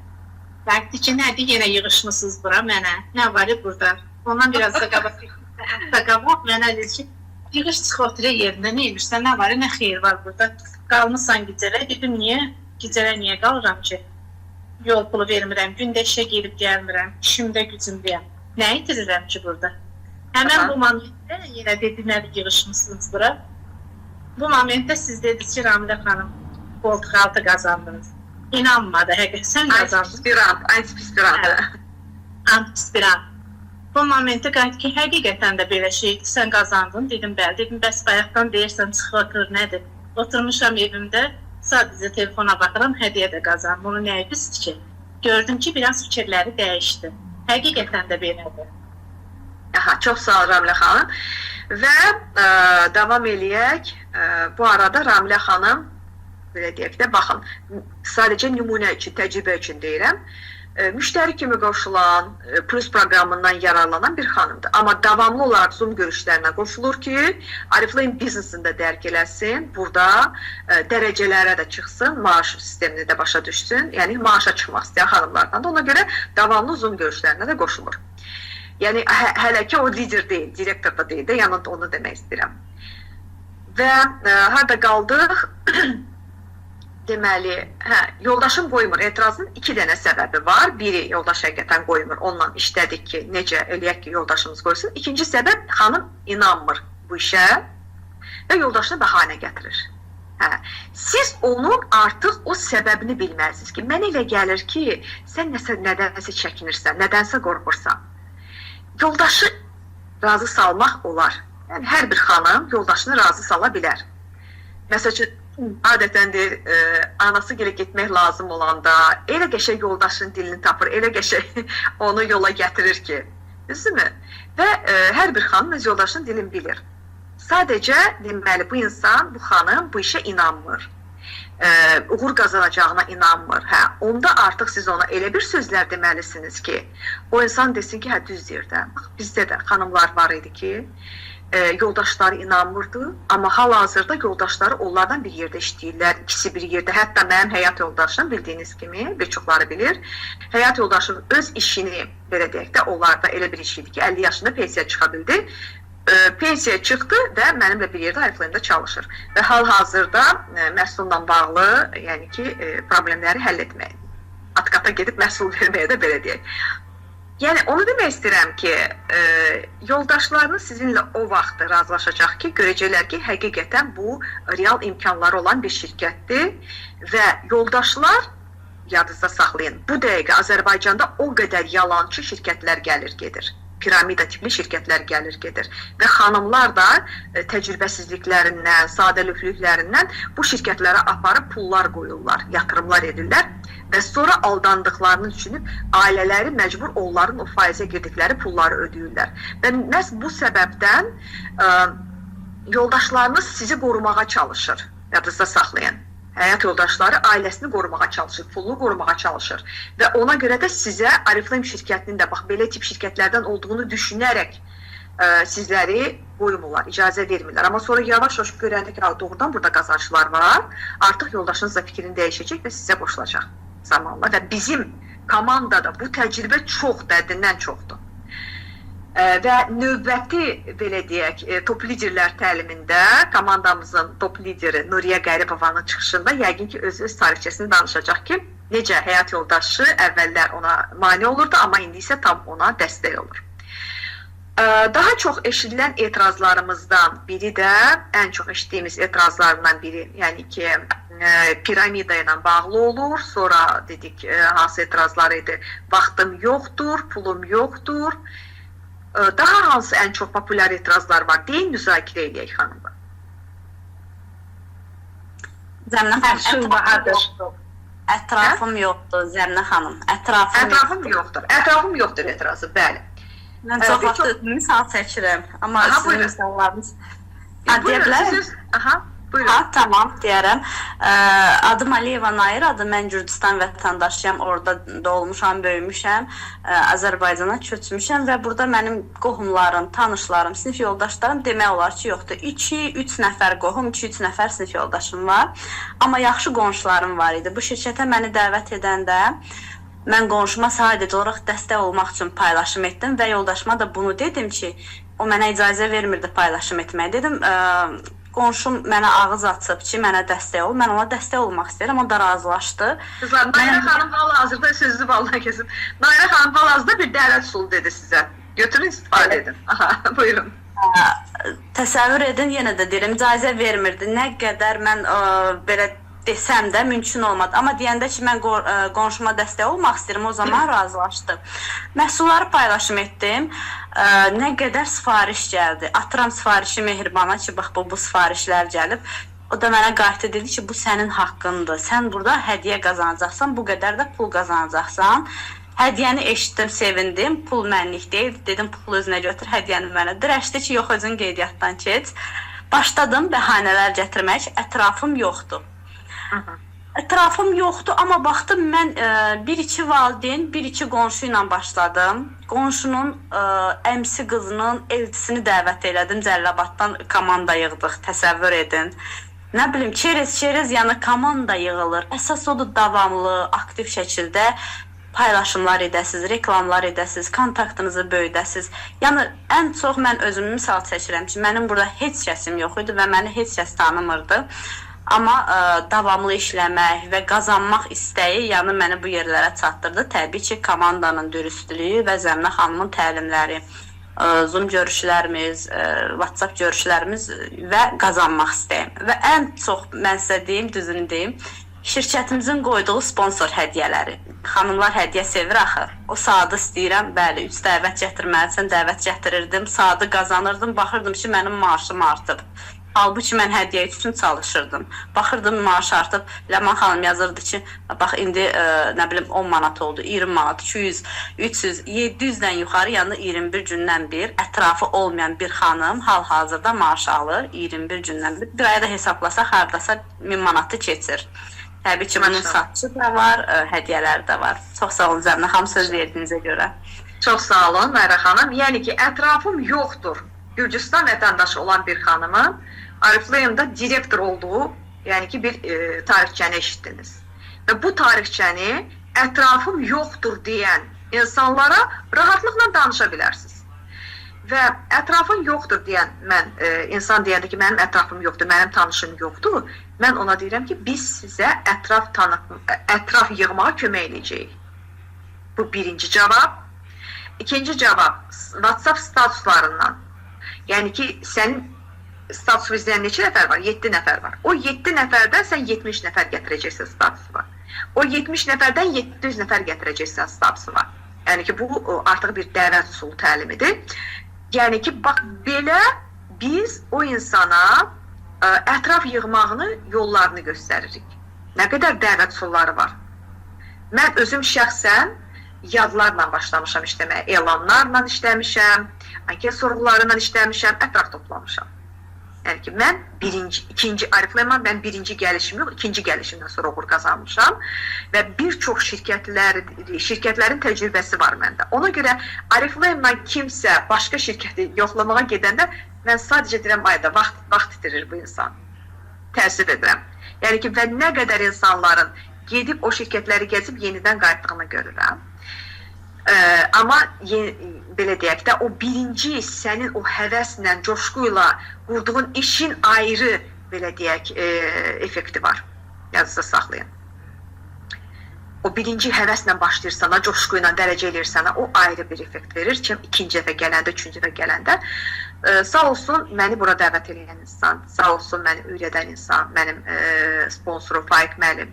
Bəli ki, nədir yenə yığışmısınız bura mənə? Nə var burada? Ondan biraz da qabaq mənə dedi ki, yığış çıx oturə yerində, nə edirsən, nə var, nə xeyir var burada? Qalmışsan gecələ, dedim, niyə? Gecələ niyə qalıram ki? Yol pulu vermirəm, gündə işə gelib gəlmirəm, işimdə gücümdəyəm. Nə itirirəm ki burada? Həmən bu momentdə yenə dedi, nədir yığışmısınız bura? Bu momentdə siz dediniz ki, Ramilə xanım, koltuq altı qazandınız. İnanmadı, sən qazandın. Antispirant. Bu momentə qayıt ki, həqiqətən də belə şeydir, sən qazandın, dedim, bəli, dedim, bəs bayaqdan deyirsən, çıx otur, nədir? Oturmuşam evimdə, sadəcə telefona baxıram, hədiyyə də qazandım, onu nəyə pisdir ki? Gördüm ki, biraz fikirləri dəyişdi. Həqiqətən də belədir. Çox sağ ol Ramilə xanım. Və davam eləyək. Bu arada Ramilə xanım, belə deyək də, baxın, sadəcə nümunə üçün, təcrübə üçün deyirəm, müştəri kimi qoşulan, plus proqramından yararlanan bir xanımdır. Amma davamlı olaraq Zoom görüşlərinə qoşulur ki, Ariflame biznesində dərk eləsin, burada dərəcələrə də çıxsın, maaş sistemini də başa düşsün, yəni maaşa çıxmaq istəyən xanımlardan da ona görə davamlı Zoom görüşlərinə də qoşulur. Yəni, hələ ki o lider deyil, direktor da deyil də, yanında onu demək istəyirəm. Və harada qaldıq? Deməli, yoldaşım qoymur. Etirazın 2 dənə səbəbi var. Biri, yoldaş həqiqətən qoymur. Onunla işlədik ki, necə eləyək ki, yoldaşımız qoysun. İkinci səbəb, xanım inanmır bu işə və yoldaşına bəhanə gətirir. Siz onun artıq o səbəbini bilməlisiniz ki, mən elə gəlir ki, sən nədənsə çəkinirsən, nədənsə qorxursan. Yoldaşı razı salmaq olar. Yəni, hər bir xanım yoldaşını razı sala bilər. Məsəl üçün, adətən deyir, anası gilə getmək lazım olanda elə qəşəng yoldaşın dilini tapır, elə qəşəng onu yola gətirir ki, düzdürmü? Və hər bir xanım öz yoldaşının dilini bilir. Sadəcə, deməli, bu insan, bu xanım bu işə inanmır. Uğur qazanacağına inanmır. Onda artıq siz ona elə bir sözlər deməlisiniz ki, o insan desin ki, düz deyir də. Bizdə də xanımlar var idi ki, yoldaşları inanmırdı, amma hal-hazırda yoldaşları onlardan bir yerdə işləyirlər, ikisi bir yerdə. Hətta mənim həyat yoldaşım, bildiyiniz kimi, bir çoxları bilir, həyat yoldaşım öz işini, belə deyək də, onlarda elə bir iş idi ki, 50 yaşında pensiya çıxa bildi. Pensiya çıxdı və mənimlə bir yerdə Ariflame'da çalışır. Və hal-hazırda məhsulla bağlı, yəni ki, problemləri həll etməyə, at-qata gedib məhsul verməyə də belə deyək. Yəni, onu demək istəyirəm ki, yoldaşlarınız sizinlə o vaxt razılaşacaq ki, görəcəklər ki, həqiqətən bu real imkanları olan bir şirkətdir və yoldaşlar, yadınızda saxlayın, bu dəqiqə Azərbaycanda o qədər yalancı şirkətlər gəlir gedir. Piramida tipli şirkətlər gəlir gedir. Və xanımlar da təcrübəsizliklərindən, sadəlövlüklərindən bu şirkətlərə aparıb pullar qoyurlar, yatırımlar edirlər. Və sonra aldandıqlarını düşünüb, ailələri məcbur onların o faizə girdikləri pulları ödəyirlər. Və məhz bu səbəbdən yoldaşlarınız sizi qorumağa çalışır, yadınızda saxlayın. Həyat yoldaşları ailəsini qorumağa çalışır, pulunu qorumağa çalışır. Və ona görə də sizə Ariflame şirkətinin də belə tip şirkətlərdən olduğunu düşünərək sizləri qoymurlar, icazə vermirlər. Amma sonra yavaş-yavaş görəndə ki, doğrudan burada qazançlar var, artıq yoldaşınız da fikrini dəyişəcək və sizə qoşulacaq zamanla. Və bizim komandada bu təcrübə çox, dərdindən çoxdur. Və növbəti, belə deyək, top liderlər təlimində komandamızın top lideri Nuriyə Qəribovanın çıxışında yəqin ki, öz tarixçəsini danışacaq ki, necə həyat yoldaşı əvvəllər ona mane olurdu, amma indi isə tam ona dəstək olur. Daha çox eşidilən etirazlarımızdan biri də, ən çox eşitdiyimiz etirazlarından biri, yəni ki, piramida ilə bağlı olur. Sonra dedik, hansı etirazlar idi? Vaxtım yoxdur, pulum yoxdur. Daha hansı ən çox populyar etirazlar var? Deyin, müzakirə eləyək xanımlar. Zəminə xanım, ətrafım yoxdur, Zəminə xanım. Ətrafım yoxdur. Ətrafım yoxdur etirazı, bəli. Mən çox vaxt misal çəkirəm, amma sizin misallarınız... Deyə bilərəm? Buyurun. Tamam, deyərəm. Adım Aliyeva Nayir, mən Gürcistan vətəndaşıyam, orada doğulmuşam, böyümüşəm, Azərbaycana köçmüşəm və burada mənim qohumlarım, tanışlarım, sinif yoldaşlarım demək olar ki, yoxdur. 2-3 nəfər qohum, 2-3 nəfər sinif yoldaşım var, amma yaxşı qonşularım var idi. Bu şirkətə məni dəvət edəndə mən qonşuma sadəcə olaraq dəstək olmaq üçün paylaşım etdim və yoldaşıma da bunu dedim ki, o mənə icazə vermirdi paylaşım etməyə. Dedim, qonşum mənə ağız açıb ki, mənə dəstək ol. Mən ona dəstək olmaq istəyirəm, o da razılaşdı. Qızlar, Nayrə xanım hal-hazırda sözlü vallaha kesin. Nayrə xanım hal-hazırda bir dəvət üsulu dedi sizə. Götürün, istifadə edin. Buyurun. Təsəvvür edin, yenə də deyirəm, icazə vermirdi. Nə qədər mən belə desəm də mümkün olmadı. Amma deyəndə ki, mən qonşuma dəstək olmaq istəyirəm, o zaman razılaşdı. Məhsulları paylaşım etdim. Nə qədər sifariş gəldi. Atıram sifarişi Mehribana ki, bax, bu sifarişlər gəlib. O da mənə qayıtdı, dedi ki, bu sənin haqqındır. Sən burada hədiyyə qazanacaqsan, bu qədər də pul qazanacaqsan. Hədiyyəni eşitdim, sevindim. Pul mənlik deyil. Dedim, pul özünə götür, hədiyyəni mənə. Dirəşdi ki, yox, özün qeydiyyatdan keç. Başladım bəhanələr gətirmək. Ətrafım yoxdur. Ətrafım yoxdur, amma baxdım mən 1-2 valideyn, 1-2 qonşu ilə başladım. Qonşunun əmsi qızının elçisini dəvət elədim, Cəlilabaddan komanda yığdıq, təsəvvür edin. Nə bilim, çerez, yəni komanda yığılır. Əsas odur davamlı, aktiv şəkildə paylaşımlar edəsiz, reklamlar edəsiz, kontaktınızı böyüdəsiz. Yəni, ən çox mən özümü misal çəkirəm ki, mənim burada heç kəsim yox idi və məni heç kəs tanımırdı. Amma davamlı işləmək və qazanmaq istəyi yəni məni bu yerlərə çatdırdı. Təbii ki, komandanın dürüstlüyü və Zəminə xanımın təlimləri, Zoom görüşlərimiz, WhatsApp görüşlərimiz və qazanmaq istəyim. Və ən çox mən sizə deyim, düzünü deyim, şirkətimizin qoyduğu sponsor hədiyyələri. Xanımlar hədiyyə sevir axı. O saatı istəyirəm, bəli, 3 dəvət gətirməlisən, dəvət gətirirdim, saatı qazanırdım, baxırdım ki, mənim maaşım artıb. Halbuki mən hədiyyə üçün çalışırdım. Baxırdım, maaş artıb. Ləman xanım yazırdı ki, bax, indi nə bilim 10 manat oldu, 20 manat, 200, 300, 700-dən yuxarı, yəni 21 gündən bir ətrafı olmayan bir xanım hal-hazırda maaş alır, 21 gündən bir. Bir ayda hesablasaq, haradasa 1000 manatı keçir. Təbii ki, bunun satışı da var, hədiyyələri də var. Çox sağ olun, Zəminə xanım, söz verdiyinizə görə. Çox sağ olun, Nayrə xanım. Yəni ki, ətrafım yoxdur. Gürcistan vətəndaşı olan bir xanımın Arifləyimdə direktor olduğu, yəni ki, bir tarixçəni eşitdiniz. Və bu tarixçəni ətrafım yoxdur deyən insanlara rahatlıqla danışa bilərsiniz. Və ətrafın yoxdur deyən, insan deyəndə ki, mənim ətrafım yoxdur, mənim tanışım yoxdur, mən ona deyirəm ki, biz sizə ətraf yığmağa kömək edəcəyik. Bu birinci cavab. İkinci cavab, WhatsApp statuslarından. Yəni ki, sənin statusu izləyən neçə nəfər var? 7 nəfər var. O 7 nəfərdən sən 70 nəfər gətirəcəksən statusu var. O 70 nəfərdən 700 nəfər gətirəcəksən statusu var. Yəni ki, bu artıq bir dəvət üsulu təlimidir. Yəni ki, bax, belə biz o insana ətraf yığmağını, yollarını göstəririk. Nə qədər dəvət üsulları var. Mən özüm şəxsən yadlarla başlamışam işləməyə, elanlarla işləmişəm, anket sorğularla işləmişəm, ətraf toplamışam. Yəni ki, mən ikinci Arifləyimdən mən birinci gəlişim yox, ikinci gəlişimdən sonra uğur qazanmışam və bir çox şirkətlərin təcrübəsi var məndə. Ona görə Arifləyimdən kimsə başqa şirkəti yoxlamağa gedəndə mən sadəcə deyirəm, ayda vaxt itirir bu insan. Təəssüf edirəm. Yəni ki, və nə qədər insanların gedib o şirkətləri gəzib yenidən qayıtdığını görürəm. Amma belə deyək də, o birinci sənin o həvəslə, coşquyla qurduğun işin ayrı, belə deyək, effekti var. Yazıda saxlayın. o birinci həvəslə başlayırsan, coşqu ilə dərəcə eləyirsən, o ayrı bir effekt verir. Kim ikinci dəfə gələndə, üçüncü dəfə gələndə. Sağ olsun məni bura dəvət edən insan, sağ olsun məni öyrədən insan, mənim sponsorum Faik müəllim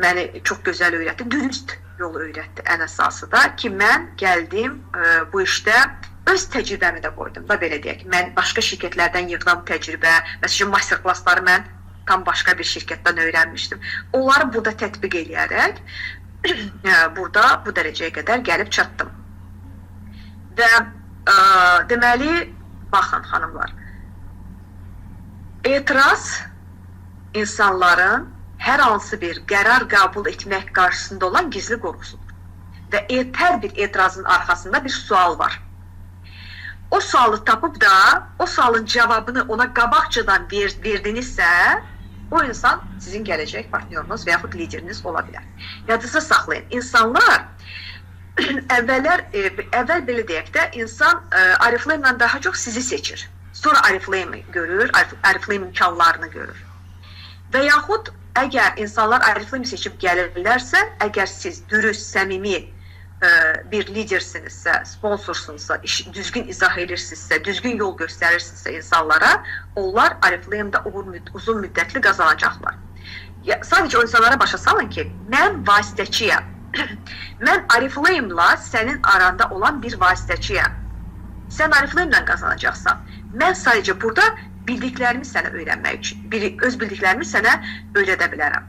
məni çox gözəl öyrətdi, dürüst yolu öyrətdi ən əsası da ki, mən gəldim bu işdə öz təcrübəmi də qoydum da belə deyək. Mən başqa şirkətlərdən yığılan təcrübə, məsələn master klassları mən tam başqa bir şirkətdən öyrənmişdim. Onları burada tətbiq eləyərək burada bu dərəcəyə qədər gəlib çatdım. Və deməli, baxın xanımlar, etiraz insanların hər hansı bir qərar qəbul etmək qarşısında olan gizli qorxusudur. Və hər bir etirazın arxasında bir sual var. O sualı tapıb da, o sualın cavabını ona qabaqcadan verdinizsə, o insan sizin gələcək partnyorunuz və yaxud lideriniz ola bilər. Yadınızda saxlayın, insanlar əvvəl belə deyək də, insan Oriflame-la daha çox sizi seçir. Sonra Oriflame-i görür, Oriflame imkanlarını görür. Və yaxud əgər insanlar Oriflame-i seçib gəlirlərsə, əgər siz dürüst, səmimi bir lidersinizsə, sponsorsunuzsa, düzgün izah edirsinizsə, düzgün yol göstərirsinizsə insanlara, onlar Oriflame-da uzun müddətli qazanacaqlar. Sadəcə o insanlara başa salın ki, mən vasitəçiyəm. Mən Oriflame-la sənin aranda olan bir vasitəçiyəm. Sən Oriflame-la qazanacaqsan. Mən sadəcə burada bildiklərimi sənə öyrənmək üçün, öz bildiklərimi sənə öyrədə bilərəm.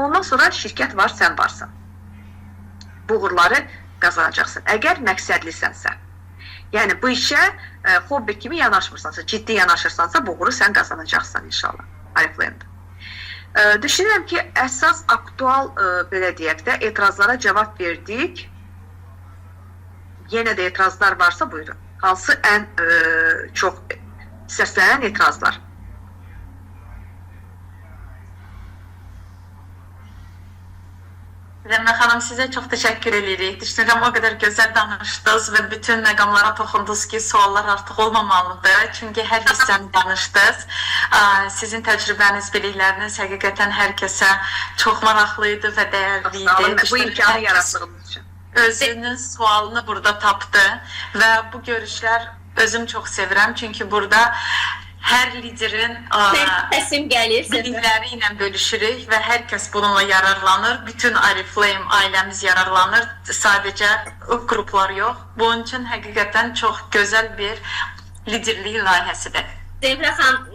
Ondan sonra şirkət var, sən varsan. Bu uğurları qazanacaqsın. Əgər məqsədlisənsə. Yəni bu işə hobbi kimi yanaşmırsansa, ciddi yanaşırsansa, bu uğuru sən qazanacaqsan inşallah Oriflame-da. Düşünürəm ki, əsas aktual, belə deyək də, etirazlara cavab verdik. Yenə də etirazlar varsa, buyurun. Hansı ən çox səslənən etirazlar? Rəmnə xanım, sizə çox təşəkkür edirik. Düşünürəm, o qədər gözəl danışdınız və bütün məqamlara toxundunuz ki, suallar artıq olmamalıdır. Çünki hər hissəni danışdınız. Sizin təcrübəniz, bilikləriniz həqiqətən hər kəsə çox maraqlı idi və dəyərli idi. Bu imkanı yaratdığınız üçün. Özünün sualını burada tapdı və bu görüşlər özüm çox sevirəm. Çünki burada hər liderin bilikləri ilə bölüşürük və hər kəs bununla yararlanır. Bütün Oriflame ailəmiz yararlanır. Sadəcə qruplar yox. Bunun üçün həqiqətən çox gözəl bir liderlik layihəsidir. Zemrə xanım,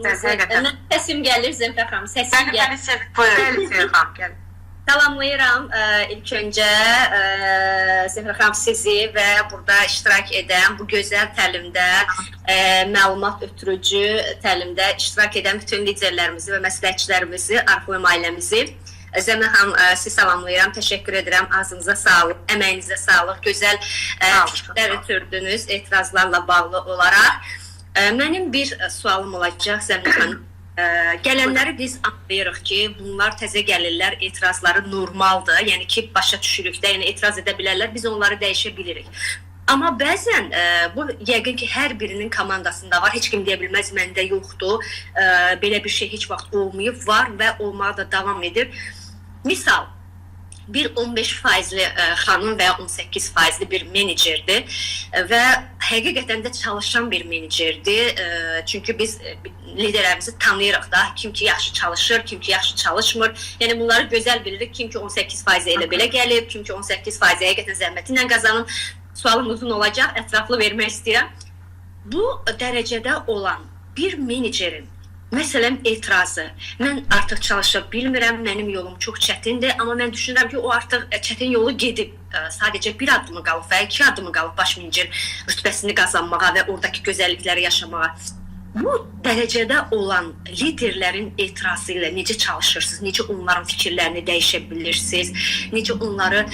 səsim gəlir Zemrə xanım, səsim gəlir. Gəlir Zemrə xanım, gəlir. Salamlayıram ilk öncə Zemrə xanım sizi və burada iştirak edən bu gözəl təlimdə, məlumat ötürücü təlimdə iştirak edən bütün liderlərimizi və məsləhətçilərimizi, Oriflame ailəmizi. Zemrə xanım, sizi salamlayıram, təşəkkür edirəm, ağzınıza sağlıq, əməyinizə sağlıq, gözəl fikirlər ötürdünüz etirazlarla bağlı olaraq. Mənim bir sualım olacaq Zemrə xanım. Gələnləri biz anlayırıq ki, bunlar təzə gəlirlər, etirazları normaldır, yəni ki, başa düşürük də, yəni etiraz edə bilərlər, biz onları dəyişə bilirik. Amma bəzən bu yəqin ki, hər birinin komandasında var, heç kim deyə bilməz, məndə yoxdur, belə bir şey heç vaxt olmayıb, var və olmağa da davam edir. Misal, bir 15%li xanım və ya 18%li bir menecerdir və həqiqətən də çalışan bir menecerdir. Çünki biz liderlərimizi tanıyırıq da, kim ki yaxşı çalışır, kim ki yaxşı çalışmır. Yəni bunları gözəl bilirik, kim ki 18% elə belə gəlib, kim ki 18% həqiqətən zəhməti ilə qazanıb. Sualım uzun olacaq, ətraflı vermək istəyirəm. Bu dərəcədə olan bir menecerin məsələn, etirazı. Mən artıq çalışa bilmirəm, mənim yolum çox çətindir, amma mən düşünürəm ki, o artıq çətin yolu gedib. Sadəcə bir addımı qalıb və 2 addımı qalıb baş menecer rütbəsini qazanmağa və oradakı gözəllikləri yaşamağa. Bu dərəcədə olan liderlərin etirazı ilə necə çalışırsınız, necə onların fikirlərini dəyişə bilirsiniz, necə onları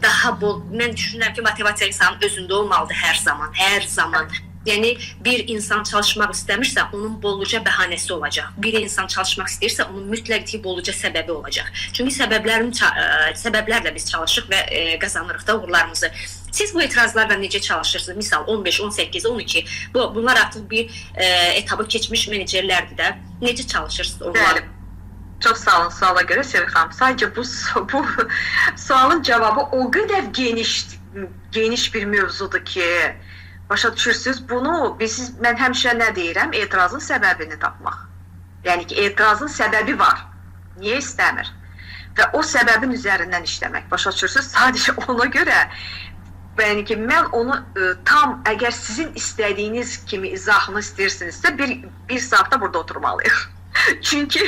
daha bol... Mən düşünürəm ki, motivasiya insanın özündə olmalıdır hər zaman, hər zaman. Yəni, bir insan çalışmaq istəmirsə, onun bolluca bəhanəsi olacaq. Bir insan çalışmaq istəyirsə, onun mütləq ki, bolluca səbəbi olacaq. Çünki səbəblərlə biz çalışırıq və qazanırıq da uğurlarımızı. Siz bu etirazlarla necə çalışırsınız? Misal, 15, 18, 12, bunlar artıq bir etabı keçmiş menecerlərdir də. Necə çalışırsınız onları? Çox sağ olun suala görə Sevil xanım. Sadəcə bu sualın cavabı o qədər geniş bir mövzudur ki, başa düşürsünüz, bunu mən həmişə nə deyirəm? Etirazın səbəbini tapmaq. Yəni ki, etirazın səbəbi var. Niyə istəmir? Və o səbəbin üzərindən işləmək. Başa düşürsünüz? Sadəcə ona görə yəni ki, mən onu tam, əgər sizin istədiyiniz kimi izahını istəyirsinizsə, bir saatda burada oturmalıyıq. Çünki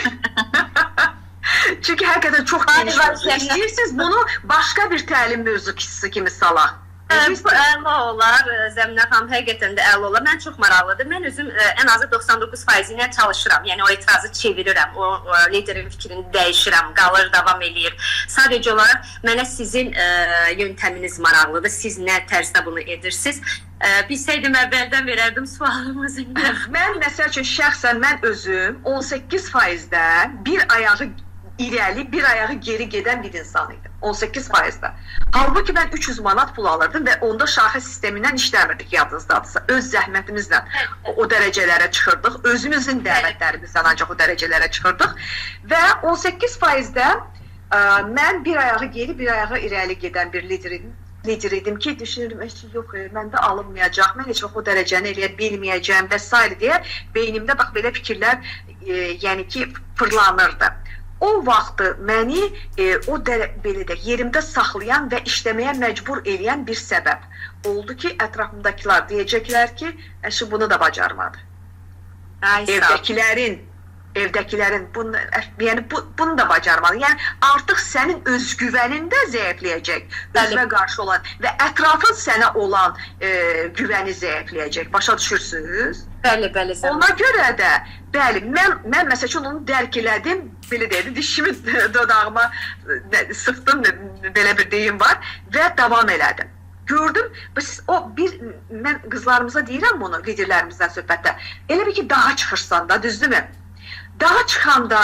həqiqətən çox geniş mövzu. İstəyirsiniz bunu başqa bir təlim mövzusu kimi salaq. Bu əla olar, Zəminə xanım, həqiqətən də əla olar. Mən çox maraqlıdır. Mən özüm ən azı 99% ilə çalışıram. Yəni o etirazı çevirirəm, o liderin fikrini dəyişirəm, qalır, davam eləyir. Sadəcə olaraq mənə sizin yöntəminiz maraqlıdır. Siz nə tərzdə bunu edirsiniz? Bilsəydim əvvəldən verərdim sualımızı. Mən məsəl üçün şəxsən mən özüm 18%-dən bir ayağı irəli, bir ayağı geri gedən bir insan idim. 18%-də. Halbuki mən 300 manat pul alırdım və onda şaxə sistemindən işləmirdik, yadınızdadırsa. Öz zəhmətimizlə o dərəcələrə çıxırdıq. Özümüzün dəvətlərimizdən ancaq o dərəcələrə çıxırdıq. Və 18%-də mən bir ayağı geri, bir ayağı irəli gedən bir lider idim ki, düşünürüm, yox, məndə alınmayacaq, mən heç vaxt o dərəcəni eləyə bilməyəcəm və s. deyə beynimdə bax belə fikirlər yəni ki, fırlanırdı. O vaxtı məni belə də yerimdə saxlayan və işləməyə məcbur eləyən bir səbəb oldu ki, ətrafımdakılar deyəcəklər ki, bunu da bacarmadı. Evdəkilərin bunu da bacarmalı. Yəni artıq sənin özgüvənin də zəifləyəcək, özünə qarşı olan və ətrafın sənə olan güvəni zəifləyəcək. Başa düşürsünüz? Bəli. Ona görə də, bəli, mən məsəl üçün onu dərk elədim, belə deyildi, dişimi dodağıma sıxdım, belə bir deyim var və davam elədim. Gördüm, mən qızlarımıza deyirəm bunu, liderlərimizdən söhbətdə, elə bir ki, dağa çıxırsan da, düzdürmü? Dağa çıxanda,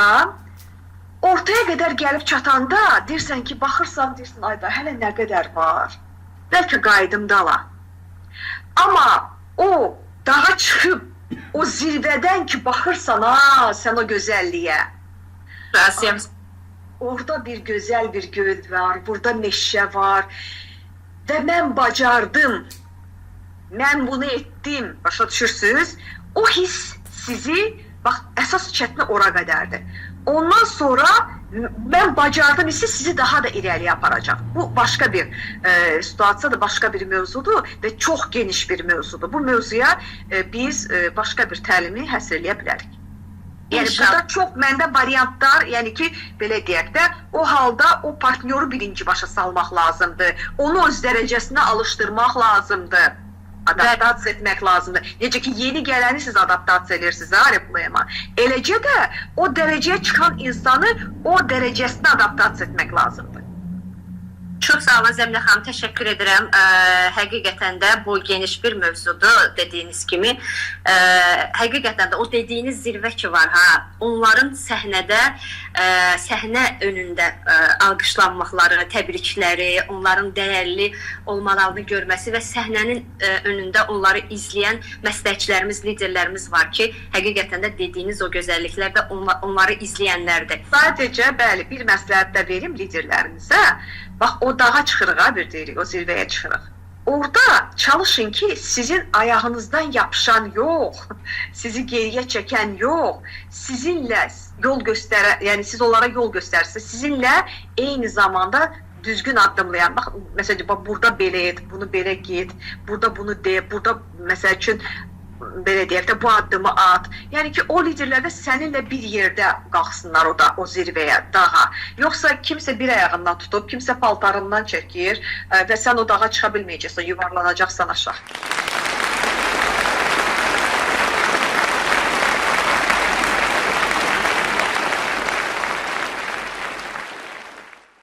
ortaya qədər gəlib çatanda, deyirsən ki, baxırsan, deyirsən, ayda, hələ nə qədər var? Bəlkə qayıdım dala. Amma o dağa çıxıb, o zirvədən ki, baxırsan, sən o gözəlliyə. Orada bir gözəl bir göl var, burada meşə var və mən bacardım, mən bunu etdim, başa düşürsünüz? O his sizi, bax, əsas çətinə ora qədərdir. Ondan sonra mən bacardım hissi sizi daha da irəliyə aparacaq. Bu başqa bir situasiyadır, başqa bir mövzudur və çox geniş bir mövzudur. Bu mövzuya biz başqa bir təlimi həsr eləyə bilərik. Yəni burada çox məndə variantlar, yəni ki, belə deyək də, o halda o partnyoru birinci başa salmaq lazımdır. Onu öz dərəcəsinə alışdırmaq lazımdır. Adaptasiya etmək lazımdır. Necə ki, yeni gələni siz adaptasiya edirsiniz, Ariflema. Eləcə də o dərəcəyə çıxan insanı o dərəcəsinə adaptasiya etmək lazımdır. Çox sağ olun Zəminə xanım, təşəkkür edirəm. Həqiqətən də bu geniş bir mövzudur, dediyiniz kimi. Həqiqətən də o dediyiniz zirvə ki var, onların səhnədə, səhnə önündə alqışlanmaqları, təbrikləri, onların dəyərli olmalarını görməsi və səhnənin önündə onları izləyən məsləhətçilərimiz, liderlərimiz var ki, həqiqətən də dediyiniz o gözəlliklər də onları izləyənlərdir. Sadəcə, bəli, bir məsləhət də verim liderlərimizə. Bax, o dağa çıxırıq, bir deyirik, o zirvəyə çıxırıq. Orada çalışın ki, sizin ayağınızdan yapışan yox, sizi geriyə çəkən yox, sizinlə yol göstərə, yəni siz onlara yol göstərsə, sizinlə eyni zamanda düzgün addımlayan, bax, məsələn, burada belə et, bunu belə get, burada bunu de, burada, məsəl üçün, belə deyək də, bu addımı at. Yəni ki, o liderlər də səninlə bir yerdə qalxsınlar o zirvəyə, dağa. Yoxsa kimsə bir ayağından tutub, kimsə paltarından çəkir və sən o dağa çıxa bilməyəcəksən, yuvarlanacaqsan aşağı.